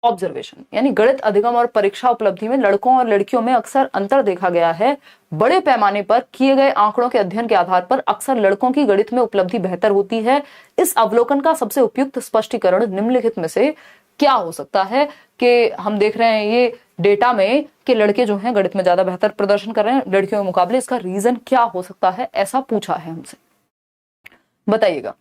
A: observation? यानी गणित अधिगम और परीक्षा उपलब्धि में लड़कों और लड़कियों में अक्सर अंतर देखा गया है। बड़े पैमाने पर किए गए आंकड़ों के अध्ययन के आधार पर अक्सर लड़कों की गणित में उपलब्धि बेहतर होती है। इस अवलोकन का सबसे उपयुक्त स्पष्टीकरण निम्नलिखित में से क्या हो सकता है? कि हम देख रहे हैं ये डेटा में कि लड़के जो हैं गणित में ज्यादा बेहतर प्रदर्शन कर रहे हैं लड़कियों के मुकाबले। इसका रीजन क्या हो सकता है? ऐसा पूछा है हमसे, बताइएगा।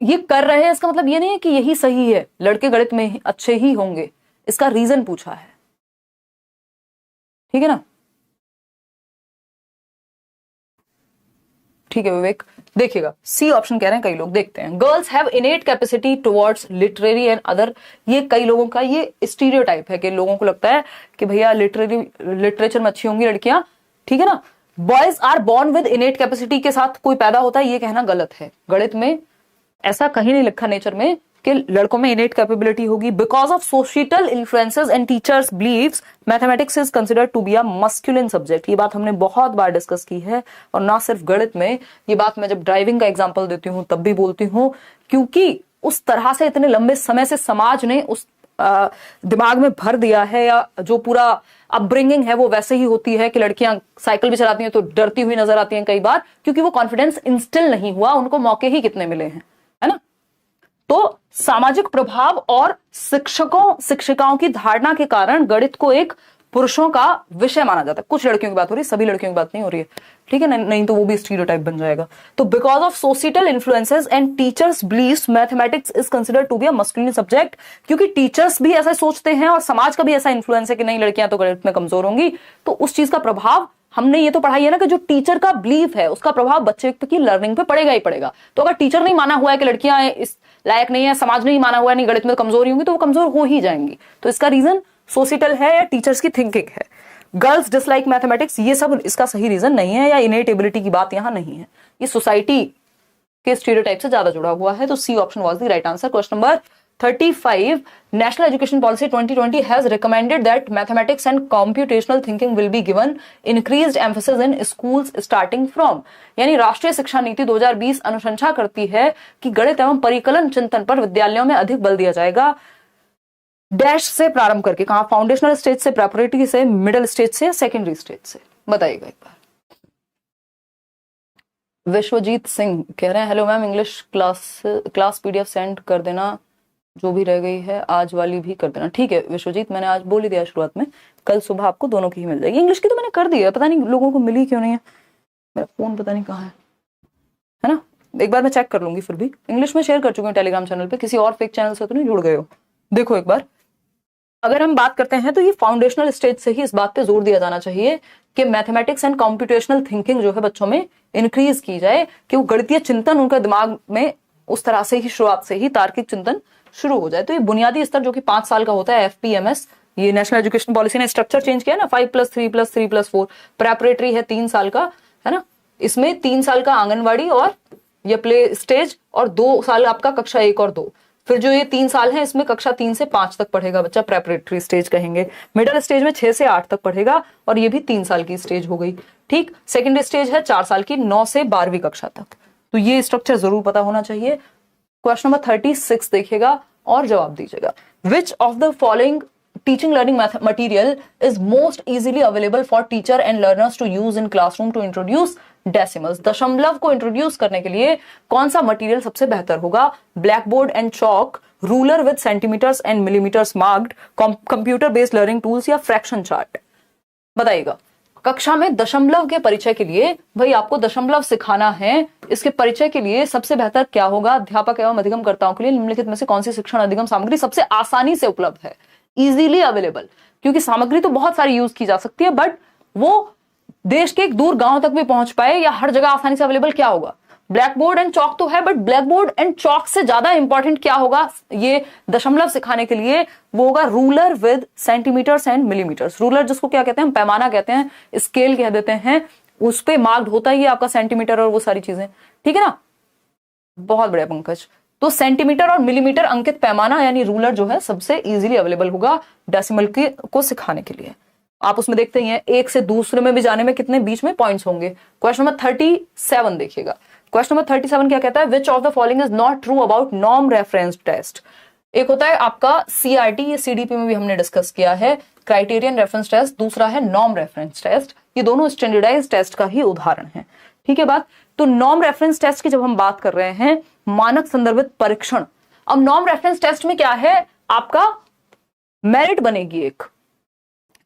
A: ये कर रहे हैं इसका मतलब ये नहीं है कि यही सही है, लड़के गणित में अच्छे ही होंगे। इसका रीजन पूछा है, ठीक है ना? ठीक है विवेक, देखिएगा सी ऑप्शन कह रहे हैं कई लोग, देखते हैं। Girls have इनेट capacity towards literary and other. ये कई लोगों का ये स्टीरियोटाइप है कि लोगों को लगता है कि भैया लिटरेचर में अच्छी होंगी लड़कियां, ठीक है ना। Boys are born with innate capacity के साथ कोई पैदा होता है, ये कहना गलत है। गणित में ऐसा कहीं नहीं लिखा नेचर में कि लड़कों में इनेट कैपेबिलिटी होगी। Because of social influences and teachers beliefs mathematics is considered to be a masculine subject. ये बात हमने बहुत बार डिस्कस की है, और ना सिर्फ गणित में, ये बात मैं जब ड्राइविंग का एग्जांपल देती हूँ तब भी बोलती हूँ, क्योंकि उस तरह से इतने लंबे समय से समाज ने उस दिमाग में भर दिया है, या जो पूरा अपब्रिंगिंग है वो वैसे ही होती है कि लड़कियां साइकिल भी चलाती हैं तो डरती हुई नजर आती हैं कई बार, क्योंकि वो कॉन्फिडेंस इंस्टिल नहीं हुआ, उनको मौके ही कितने मिले हैं, है ना। तो सामाजिक प्रभाव और शिक्षकाओं की धारणा के कारण गणित को एक पुरुषों का विषय माना जाता है। कुछ लड़कियों की बात हो रही है, सभी लड़कियों की बात नहीं हो रही है, ठीक है, नहीं तो वो भी स्टीरियोटाइप बन जाएगा। तो because of societal influences and teachers beliefs mathematics is considered to be a masculine subject, क्योंकि टीचर्स भी ऐसा सोचते हैं और समाज का भी ऐसा इन्फ्लुएंस है कि नहीं लड़कियां तो गणित में कमजोर होंगी, तो उस चीज का प्रभाव हमने ये तो पढ़ाई है ना कि जो टीचर का बिलीफ है उसका प्रभाव बच्चे की लर्निंग पे पड़ेगा ही पड़ेगा। तो अगर टीचर नहीं माना हुआ है कि लड़कियां इस लायक नहीं है, समाज नहीं माना हुआ है नहीं गणित में कमजोरी होंगी, तो वो कमजोर हो ही जाएंगी। तो इसका रीजन सोसाइटल है या टीचर्स की थिंकिंग है। गर्ल्स डिसलाइक मैथमेटिक्स, ये सब इसका सही रीजन नहीं है, या इनेट एबिलिटी की बात यहां नहीं है, ये सोसाइटी के स्टीरियोटाइप से ज्यादा जुड़ा हुआ है। तो C option was the right answer. Question number 35, National Education Policy 2020 has recommended that mathematics and computational thinking will be given increased emphasis in schools starting from, यानी राष्ट्रीय शिक्षा नीति 2020 अनुशंसा करती है कि गणित एवं परिकलन चिंतन पर विद्यालयों में अधिक बल दिया जाएगा। डैश से प्रारंभ करके, कहा फाउंडेशनल स्टेज से, प्रेपरेटरी से, मिडिल स्टेज से, सेकेंडरी स्टेज से, बताइएगा एक बार। विश्वजीत सिंह कह रहे हैं hello ma'am, English class PDF send कर देना, जो भी रह गई है आज वाली भी कर देना। ठीक है विश्वजीत, मैंने आज बोल ही दिया शुरुआत में, कल सुबह आपको दोनों की ही मिल जाएगी। इंग्लिश की तो मैंने कर दी है, पता नहीं लोगों को मिली क्यों नहीं है, मेरा फोन पता नहीं कहाँ है ना, एक बार मैं चेक कर लूंगी। फिर भी इंग्लिश में शेयर कर चुकी हूँ टेलीग्राम चैनल पे, किसी और फेक चैनल से तो नहीं जुड़ गए हो, देखो एक बार। अगर हम बात करते हैं तो ये फाउंडेशनल स्टेज से ही इस बात पे जोर दिया जाना चाहिए कि मैथमेटिक्स एंड कंप्यूटेशनल थिंकिंग जो है बच्चों में इंक्रीज की जाए, कि वो गणितीय चिंतन उनका दिमाग में उस तरह से ही शुरुआत से ही तार्किक चिंतन शुरू हो जाए। तो ये बुनियादी स्तर जो कि 5 साल का होता है, FPMS, ये नेशनल एजुकेशन पॉलिसी ने स्ट्रक्चर चेंज किया ना, 5+3+3+4, प्रेपरेटरी है 3 साल का, है ना, इसमें 3 साल का आंगनवाड़ी और ये प्ले स्टेज, और 2 साल आपका कक्षा 1 और 2, फिर जो ये 3 साल है इसमें कक्षा 3 से 5 तक पढ़ेगा बच्चा, प्रेपरेटरी स्टेज कहेंगे। मिडिल स्टेज में 6 से 8 तक पढ़ेगा, और ये भी 3 साल की स्टेज हो गई, ठीक। सेकेंडरी स्टेज है 4 साल की, 9 से 12वीं कक्षा तक। तो ये स्ट्रक्चर जरूर पता होना चाहिए। क्वेश्चन नंबर 36 देखिएगा और जवाब दीजिएगा। Which of the following teaching learning material is most easily available for teacher and learners to use in classroom to introduce decimals, दशमलव को इंट्रोड्यूस करने के लिए कौन सा मटेरियल सबसे बेहतर होगा? Black board and chalk, ruler with centimetres and millimetres marked, computer based learning tools, या फ्रैक्शन चार्ट? बताइएगा। कक्षा में दशमलव के परिचय के लिए, भाई आपको दशमलव सिखाना है, इसके परिचय के लिए सबसे बेहतर क्या होगा? अध्यापक एवं अधिगमकर्ताओं के लिए निम्नलिखित में से कौन सी शिक्षण अधिगम सामग्री सबसे आसानी से उपलब्ध है, इजीली अवेलेबल? क्योंकि सामग्री तो बहुत सारी यूज की जा सकती है, बट वो देश के एक दूर गांव तक भी पहुंच पाए या हर जगह आसानी से अवेलेबल क्या होगा? ब्लैक बोर्ड एंड चॉक तो है, but black board and chalk से ज्यादा इंपॉर्टेंट क्या होगा ये दशमलव सिखाने के लिए? वो होगा ruler with centimetres and millimetres. Ruler जिसको क्या कहते हैं, पैमाना कहते हैं, स्केल कह देते हैं, उस पे मार्क्ड होता ही है आपका सेंटीमीटर और वो सारी चीजें, ठीक है ना। बहुत बढ़िया पंकज। तो सेंटीमीटर और मिलीमीटर अंकित पैमाना यानी रूलर जो है सबसे इजीली अवेलेबल होगा डेसिमल को सिखाने के लिए। आप उसमें देखते ही हैं एक से दूसरे में भी जाने में कितने बीच में पॉइंट्स होंगे। क्वेश्चन नंबर 37 देखिएगा। क्वेश्चन नंबर 37 क्या कहता है? Which of the following is not true about norm reference test. एक होता है आपका CRT, ये CDP में भी हमने डिस्कस किया है, क्राइटेरियन रेफरेंस टेस्ट, दूसरा है नॉर्म रेफरेंस टेस्ट। ये दोनों स्टैंडर्डाइज्ड टेस्ट का ही उदाहरण है, ठीक है बात। तो नॉर्म रेफरेंस टेस्ट की जब हम बात कर रहे हैं, मानक संदर्भित परीक्षण। अब नॉर्म रेफरेंस टेस्ट में क्या है, आपका मेरिट बनेगी एक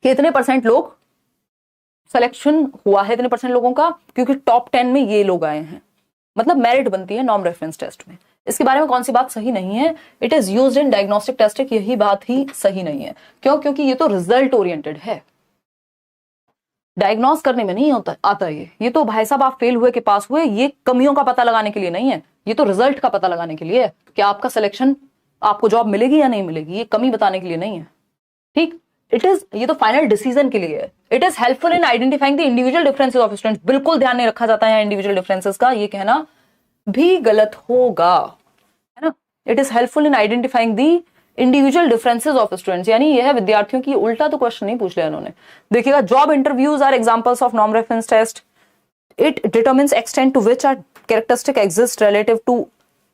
A: कि इतने % लोग सिलेक्शन हुआ है, इतने % लोगों का, क्योंकि टॉप 10 में ये लोग आए हैं, मतलब मेरिट बनती है नॉर्म रेफरेंस टेस्ट में। इसके बारे में कौन सी बात सही नहीं है? It is used in diagnostic testing, यही बात ही सही नहीं है। क्यों? क्योंकि ये तो रिजल्ट ओरिएंटेड है, डायग्नोस करने में नहीं आता ये तो भाई साहब आप फेल हुए कि पास हुए, ये कमियों का पता लगाने के लिए नहीं है, ये तो रिजल्ट का पता लगाने के लिए है कि आपका सिलेक्शन, आपको जॉब मिलेगी या नहीं मिलेगी, ये कमी बताने के लिए नहीं है, ठीक। ये तो फाइनल डिसीजन के लिए है। It is helpful in identifying the individual differences of students, बिल्कुल ध्यान नहीं रखा जाता है इंडिविजुअल डिफरेंसेस का, ये कहना भी गलत होगा, है ना। It is helpful in identifying the individual differences of students, यानी यह है विद्यार्थियों की, उल्टा तो क्वेश्चन नहीं पूछ लिया इन्होंने। देखिएगा, job interviews are examples of norm reference test. It determines extent to which are characteristic exist relative to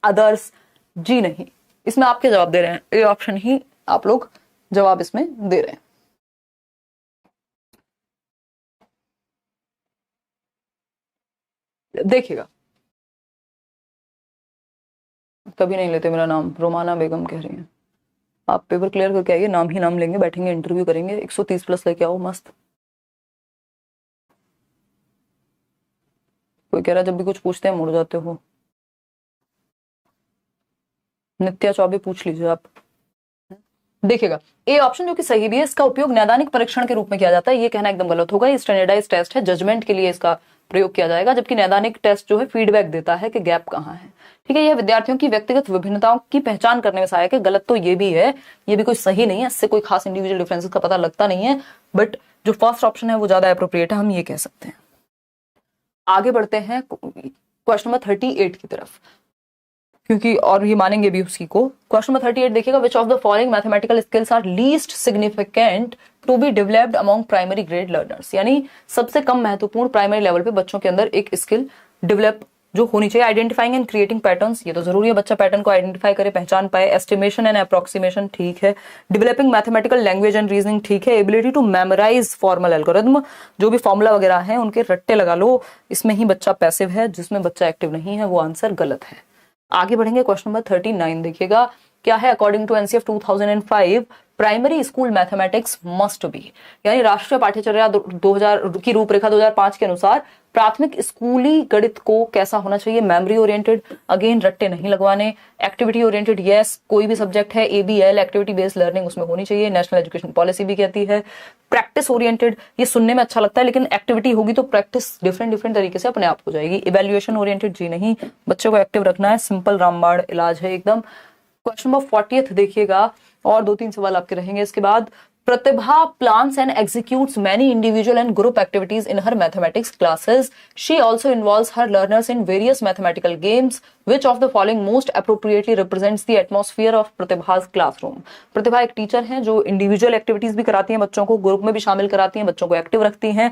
A: others. जी नहीं। इसमें आपके जवाब दे रहे हैं, ए ऑप्शन ही आप लोग जवाब इसमें दे रहे हैं। देखिएगा, कभी नहीं लेते मेरा नाम, रोमाना बेगम कह रही हैं। आप पेपर क्लियर करके आइए, नाम ही नाम लेंगे, बैठेंगे, इंटरव्यू करेंगे, 130 प्लस लेके आओ मस्त। कोई कह रहा है जब भी कुछ पूछते हैं मुड़ जाते हो। नित्या चौबे पूछ लीजिए आप। देखिएगा, ए ऑप्शन जो कि सही भी है, इसका उपयोग नैदानिक परीक्षण के रूप में किया जाता है, ये कहना एकदम गलत होगा। ये स्टैंडर्डाइज टेस्ट है, जजमेंट के लिए इसका प्रयोग किया जाएगा, जबकि नैदानिक टेस्ट जो है फीडबैक देता है कि गैप कहाँ है। ठीक है, यह विद्यार्थियों की व्यक्तिगत विभिन्नताओं की पहचान करने में सहायक है। गलत तो ये भी है, ये भी कोई सही नहीं है, इससे कोई खास इंडिविजुअल डिफरेंसेस का पता लगता नहीं है, बट जो फर्स्ट ऑप्शन है वो ज्यादा अप्रोप्रिएट है, हम ये कह सकते हैं। आगे बढ़ते हैं क्वेश्चन नंबर 38 की तरफ, क्योंकि और ये मानेंगे भी उसी को। क्वेश्चन नंबर 38 देखिएगा, which of the following mathematical skills are least significant to be developed among primary grade learners, यानी सबसे कम महत्वपूर्ण प्राइमरी लेवल पे बच्चों के अंदर एक स्किल डेवलप जो होनी चाहिए। आइडेंटिफाइंग एंड क्रिएटिंग पैटर्न्स, ये तो जरूरी है, बच्चा पैटर्न को आइडेंटिफाई करे, पहचान पाए। एस्टिमेशन एंड अप्रोक्सीमेशन, ठीक है। Developing mathematical language and reasoning, ठीक है। Ability to memorise formal algorithm, जो भी फॉर्मूला वगैरह है उनके रट्टे लगा लो, इसमें ही बच्चा पैसिव है, जिसमें बच्चा एक्टिव नहीं है वो आंसर गलत है। आगे बढ़ेंगे, क्वेश्चन नंबर 39 देखिएगा, क्या है, according to NCF 2005 primary school mathematics must be, यानी राष्ट्रीय पाठ्यचर्या 2000 की रूपरेखा 2005 के अनुसार प्राथमिक स्कूली गणित को कैसा होना चाहिए। मेमोरी ओरिएंटेड, अगेन रट्टे नहीं लगवाने। एक्टिविटी ओरिएंटेड, यस, कोई भी सब्जेक्ट है एबीएल एक्टिविटी बेस्ड लर्निंग उसमें होनी चाहिए, नेशनल एजुकेशन पॉलिसी भी कहती है। प्रैक्टिस ओरिएंटेड, ये सुनने में अच्छा लगता है लेकिन एक्टिविटी होगी तो प्रैक्टिस डिफरेंट तरीके से अपने आप हो जाएगी। इवैल्यूएशन ओरिएंटेड, जी नहीं, बच्चों को एक्टिव रखना है, सिंपल रामबाण इलाज है एकदम। क्वेश्चन नंबर 40 देखिएगा, और 2-3 सवाल आपके रहेंगे इसके बाद। प्रतिभा plans and executes many individual and group activities in her mathematics classes. She also involves her learners in various mathematical games. Which of the following most appropriately represents the atmosphere of प्रतिभा's classroom? प्रतिभा एक teacher है जो individual activities भी कराती हैं बच्चों को, group में भी शामिल कराती हैं, बच्चों को एक्टिव रखती हैं।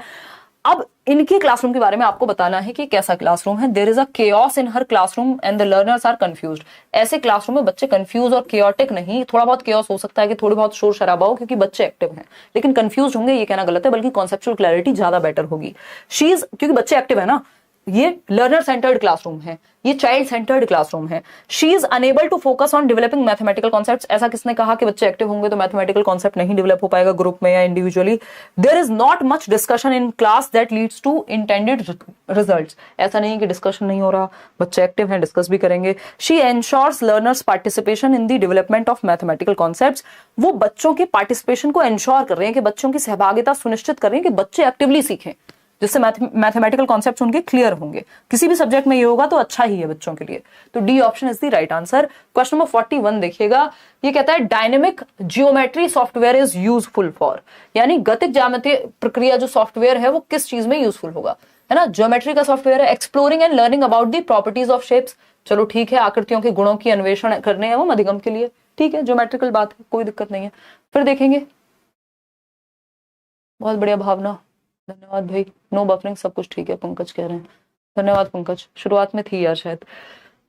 A: अब इनके क्लासरूम के बारे में आपको बताना है कि कैसा क्लासरूम है। There is a chaos in her classroom and the learners are confused. ऐसे क्लासरूम में बच्चे कंफ्यूज और केओटिक नहीं, थोड़ा बहुत केओस हो सकता है कि थोड़ी बहुत शोर शराबा हो क्योंकि बच्चे एक्टिव हैं, लेकिन कंफ्यूज होंगे ये कहना गलत है, बल्कि कॉन्सेप्चुअल क्लैरिटी ज्यादा बेटर होगी। शी इज, क्योंकि बच्चे एक्टिव है ना, ये लर्नर सेंटर्ड क्लासरूम है, ये चाइल्ड सेंटर्ड क्लासरूम है। She is unable to focus on developing mathematical concepts. ऐसा किसने कहा कि बच्चे एक्टिव होंगे तो मैथमेटिकल कॉन्सेप्ट नहीं डेवलप हो पाएगा ग्रुप में या individually. There is not much discussion in class that leads to intended results. ऐसा नहीं कि डिस्कशन नहीं हो रहा, बच्चे एक्टिव हैं, डिस्कस भी करेंगे। She ensures learners participation in the development of mathematical concepts. वो बच्चों के पार्टिसिपेशन को एंश्योर कर रहे हैं कि बच्चों की सहभागिता सुनिश्चित कर रहे हैं कि बच्चे एक्टिवली सीखें, जिससे मैथमेटिकल कॉन्सेप्ट्स उनके क्लियर होंगे। किसी भी सब्जेक्ट में ये होगा तो अच्छा ही है बच्चों के लिए, तो D option is the right answer. Question number 41 देखिएगा, ये कहता है dynamic geometry software is useful for, यानी गतिक ज्यामितीय प्रक्रिया जो सॉफ्टवेयर है वो किस चीज में यूजफुल होगा, है ना। ज्योमेट्री का सॉफ्टवेयर है। Exploring and learning about the properties of shapes, चलो ठीक है, आकृतियों के गुणों की अन्वेषण करने हैं वो अधिगम के लिए, ठीक है, ज्योमेट्रिकल बात है, कोई दिक्कत नहीं है। फिर देखेंगे, बहुत बढ़िया भावना, धन्यवाद भाई। नो बफरिंग, सब कुछ ठीक है, पंकज कह रहे हैं, धन्यवाद पंकज। शुरुआत में थी यार शायद।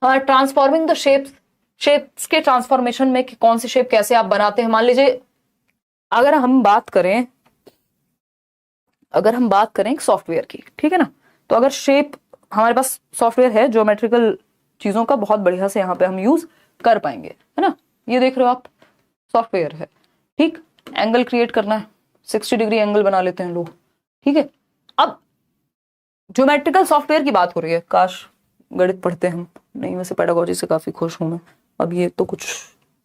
A: ट्रांसफॉर्मिंग द शेप्स, शेप्स के ट्रांसफॉर्मेशन में कि कौन सी शेप कैसे आप बनाते हैं। मान लीजिए अगर हम बात करें एक सॉफ्टवेयर की, ठीक है ना, तो अगर शेप हमारे पास सॉफ्टवेयर है ज्योमेट्रिकल चीजों का, बहुत बढ़िया से यहाँ पे हम यूज कर पाएंगे, है ना। ये देख रहे हो आप, सॉफ्टवेयर है, ठीक। एंगल क्रिएट करना है, 60 डिग्री एंगल बना लेते हैं लोग, ठीक है। अब ज्योमेट्रिकल सॉफ्टवेयर की बात हो रही है, काश गणित पढ़ते हम, नहीं, वैसे पेडागोजी से काफी खुश हूं मैं। अब ये तो कुछ,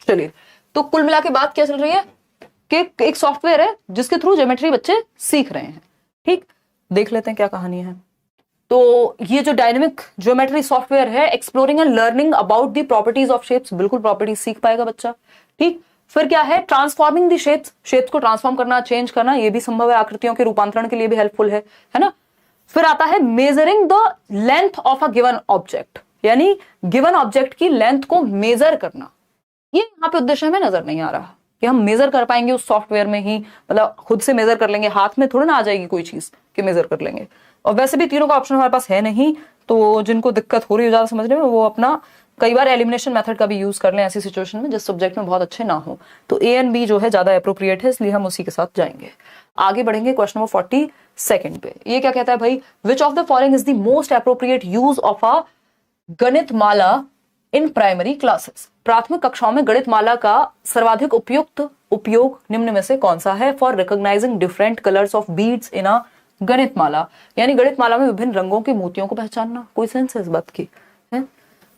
A: चलिए, तो कुल मिला के बात क्या चल रही है कि एक सॉफ्टवेयर है जिसके थ्रू ज्योमेट्री बच्चे सीख रहे हैं, ठीक। देख लेते हैं क्या कहानी है। तो ये जो डायनेमिक ज्योमेट्री सॉफ्टवेयर है, exploring and learning about the properties of shapes, बिल्कुल प्रॉपर्टीज सीख पाएगा बच्चा, ठीक। फिर क्या है, ट्रांसफॉर्मिंग द शेप्स, शेप्स को ट्रांसफॉर्म करना, चेंज करना, ये भी संभव है, आकृतियों के रूपांतरण के लिए भी हेल्पफुल है ना। फिर आता है measuring the length of a given object, यानी गिवन ऑब्जेक्ट की लेंथ को मेजर करना। ये यहाँ पे उद्देश्य हमें नजर नहीं आ रहा कि हम मेजर कर पाएंगे उस सॉफ्टवेयर में ही, मतलब खुद से मेजर कर लेंगे, हाथ में थोड़ा ना आ जाएगी कोई चीज कि मेजर कर लेंगे। और वैसे भी तीनों का ऑप्शन हमारे पास है नहीं, तो जिनको दिक्कत हो रही है ज्यादा समझने में वो अपना कई बार एलिमिनेशन मेथड का भी यूज कर लें ऐसी सिचुएशन में जिस सब्जेक्ट में बहुत अच्छे ना हो, तो ए एंड बी जो है ज्यादा अप्रोप्रिएट है, इसलिए हम उसी के साथ जाएंगे। आगे बढ़ेंगे क्वेश्चन नंबर 42 पे। ये क्या कहता है भाई, विच of the following is the most appropriate use of a ganit Mala in primary classes. प्राथमिक कक्षाओं में गणित माला का सर्वाधिक उपयुक्त उपयोग निम्न में से कौन सा है? For recognising different colours of beads in a ganit mala, यानी गणित माला में विभिन्न रंगों के मोतियों को पहचानना। कोई सेंस है इस बात की?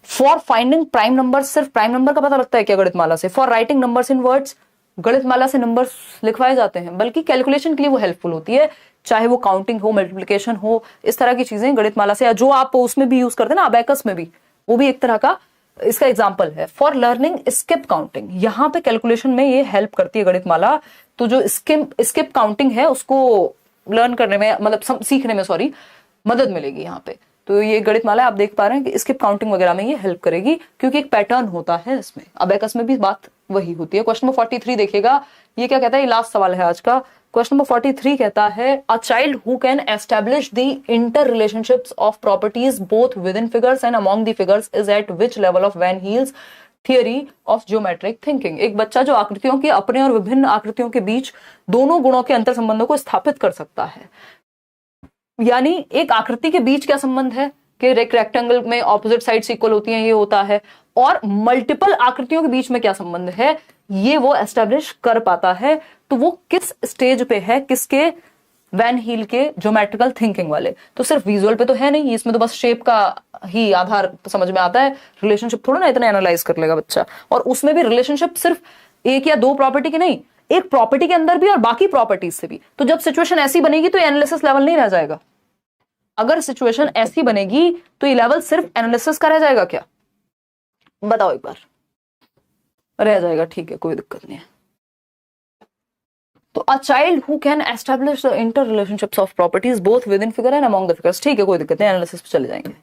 A: फॉर फाइंडिंग प्राइम नंबर, सिर्फ प्राइम नंबर का पता लगता है क्या गणित माला से? For writing numbers in words, गणित माला से नंबर लिखवाए जाते हैं, बल्कि कैलकुलेशन के लिए वो हेल्पफुल होती है, चाहे वो काउंटिंग हो, मल्टीप्लिकेशन हो, इस तरह की चीजें गणित माला से, या जो आप उसमें भी यूज करते हैं ना अबेकस में भी, वो भी एक तरह का इसका एग्जाम्पल है। फॉर लर्निंग स्किप काउंटिंग, यहाँ पे कैलकुलेशन में ये हेल्प करती है गणित माला, तो जो स्किप काउंटिंग है उसको लर्न करने में, मतलब सीखने में सॉरी, मदद मिलेगी यहाँ पे। तो ये गणित माला आप देख पा रहे हैं कि स्किप काउंटिंग वगैरह में ये हेल्प करेगी, क्योंकि एक पैटर्न होता है इसमें। अबेकस में भी बात वही होती है। क्वेश्चन नंबर 43 देखिएगा, ये क्या कहता है, ये लास्ट सवाल है आज का। क्वेश्चन नंबर 43 कहता है, a child who can establish the inter relationships of properties both within figures and among the figures is at which level of van Hiele's theory of geometric thinking. एक बच्चा जो आकृतियों के अपने और विभिन्न आकृतियों के बीच दोनों गुणों के अंतर संबंधों को स्थापित कर सकता है। यानी एक आकृति के बीच क्या संबंध है कि रेक्टेंगल में ऑपोजिट साइड्स इक्वल होती हैं, ये होता है, और मल्टीपल आकृतियों के बीच में क्या संबंध है, ये वो एस्टेब्लिश कर पाता है। तो वो किस स्टेज पे है, किसके? वैन हील के ज्योमेट्रिकल थिंकिंग वाले। तो सिर्फ विजुअल पे तो है नहीं, इसमें तो बस शेप का ही आधार तो समझ में आता है, रिलेशनशिप थोड़ा ना इतना एनालाइज कर लेगा बच्चा। और उसमें भी रिलेशनशिप सिर्फ एक या दो प्रॉपर्टी की नहीं, एक प्रॉपर्टी के अंदर भी और बाकी प्रॉपर्टीज से भी। तो जब सिचुएशन ऐसी बनेगी तो एनालिसिस लेवल नहीं रह जाएगा। अगर सिचुएशन ऐसी बनेगी तो ये लेवल सिर्फ एनालिसिस का रह जाएगा क्या? बताओ एक बार। रह जाएगा, ठीक है, कोई दिक्कत नहीं है। तो अ child who can establish the inter relationships of properties both with in figure and among the figures, ठीक है, कोई दिक्कत नहीं, एनालिसिस पे चले जाएंगे।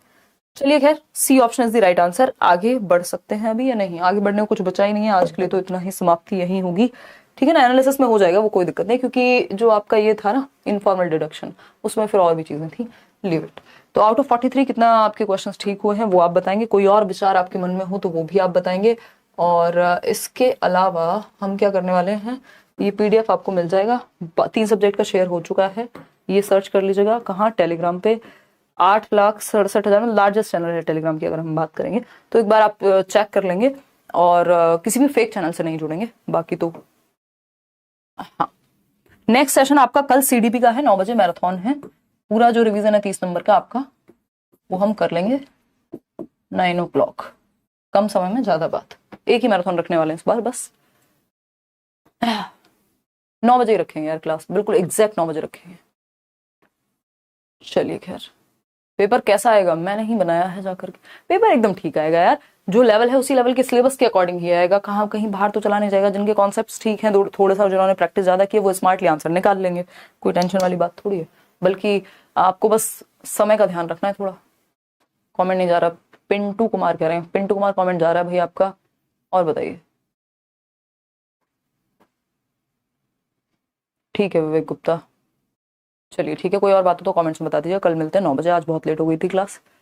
A: चलिए खैर, C option is the right answer. आगे बढ़ सकते हैं अभी या नहीं? आगे बढ़ने को कुछ बचा ही नहीं है आज के लिए, तो इतना ही समाप्ति यही होगी, ठीक है ना। एनालिसिस में हो जाएगा वो, कोई दिक्कत नहीं, क्योंकि जो आपका ये था ना इनफॉर्मल डिडक्शन, उसमें फिर और भी चीजें थी, लीव इट। तो आउट ऑफ 43 कितना आपके क्वेश्चंस ठीक हुए हैं वो आप बताएंगे। कोई और विचार आपके मन में हो तो वो भी आप बताएंगे। और इसके अलावा हम क्या करने वाले हैं, ये पीडीएफ आपको मिल जाएगा, 3 सब्जेक्ट का शेयर हो चुका है, ये सर्च कर लीजिएगा कहाँ, टेलीग्राम पे। 8,67,000 में लार्जेस्ट चैनल है टेलीग्राम की, अगर हम बात करेंगे तो एक बार आप चेक कर लेंगे। और किसी भी फेक चैनल से नहीं जुड़ेंगे, बाकी तो हाँ। नेक्स्ट सेशन आपका कल सीडीपी का है, 9 बजे मैराथन है। पूरा जो रिवीजन है 30 नंबर का आपका, वो हम कर लेंगे 9 o'clock। कम समय में ज्यादा बात, एक ही मैराथन रखने वाले हैं इस बार, बस 9 बजे ही रखेंगे यार क्लास, बिल्कुल एग्जैक्ट 9 बजे रखेंगे। चलिए खैर, पेपर कैसा आएगा मैं नहीं बनाया है जाकर के, पेपर एकदम ठीक आएगा यार, जो लेवल है उसी लेवल के सिलेबस के अकॉर्डिंग ही आएगा, कहाँ कहीं बाहर तो चला नहीं जाएगा। जिनके कॉन्सेप्ट्स ठीक हैं, थोड़े सा जिन्होंने प्रैक्टिस ज्यादा की वो स्मार्टली आंसर निकाल लेंगे, कोई टेंशन वाली बात थोड़ी है। बल्कि आपको बस समय का ध्यान रखना है थोड़ा। कमेंट नहीं जा रहा, पिंटू कुमार कह रहे हैं, पिंटू कुमार कमेंट जा रहा है भाई आपका। और बताइए, ठीक है विवेक गुप्ता, चलिए ठीक है, कोई और बात हो तो कमेंट्स में बता दीजिए। कल मिलते हैं 9 बजे, आज बहुत लेट हो गई थी क्लास।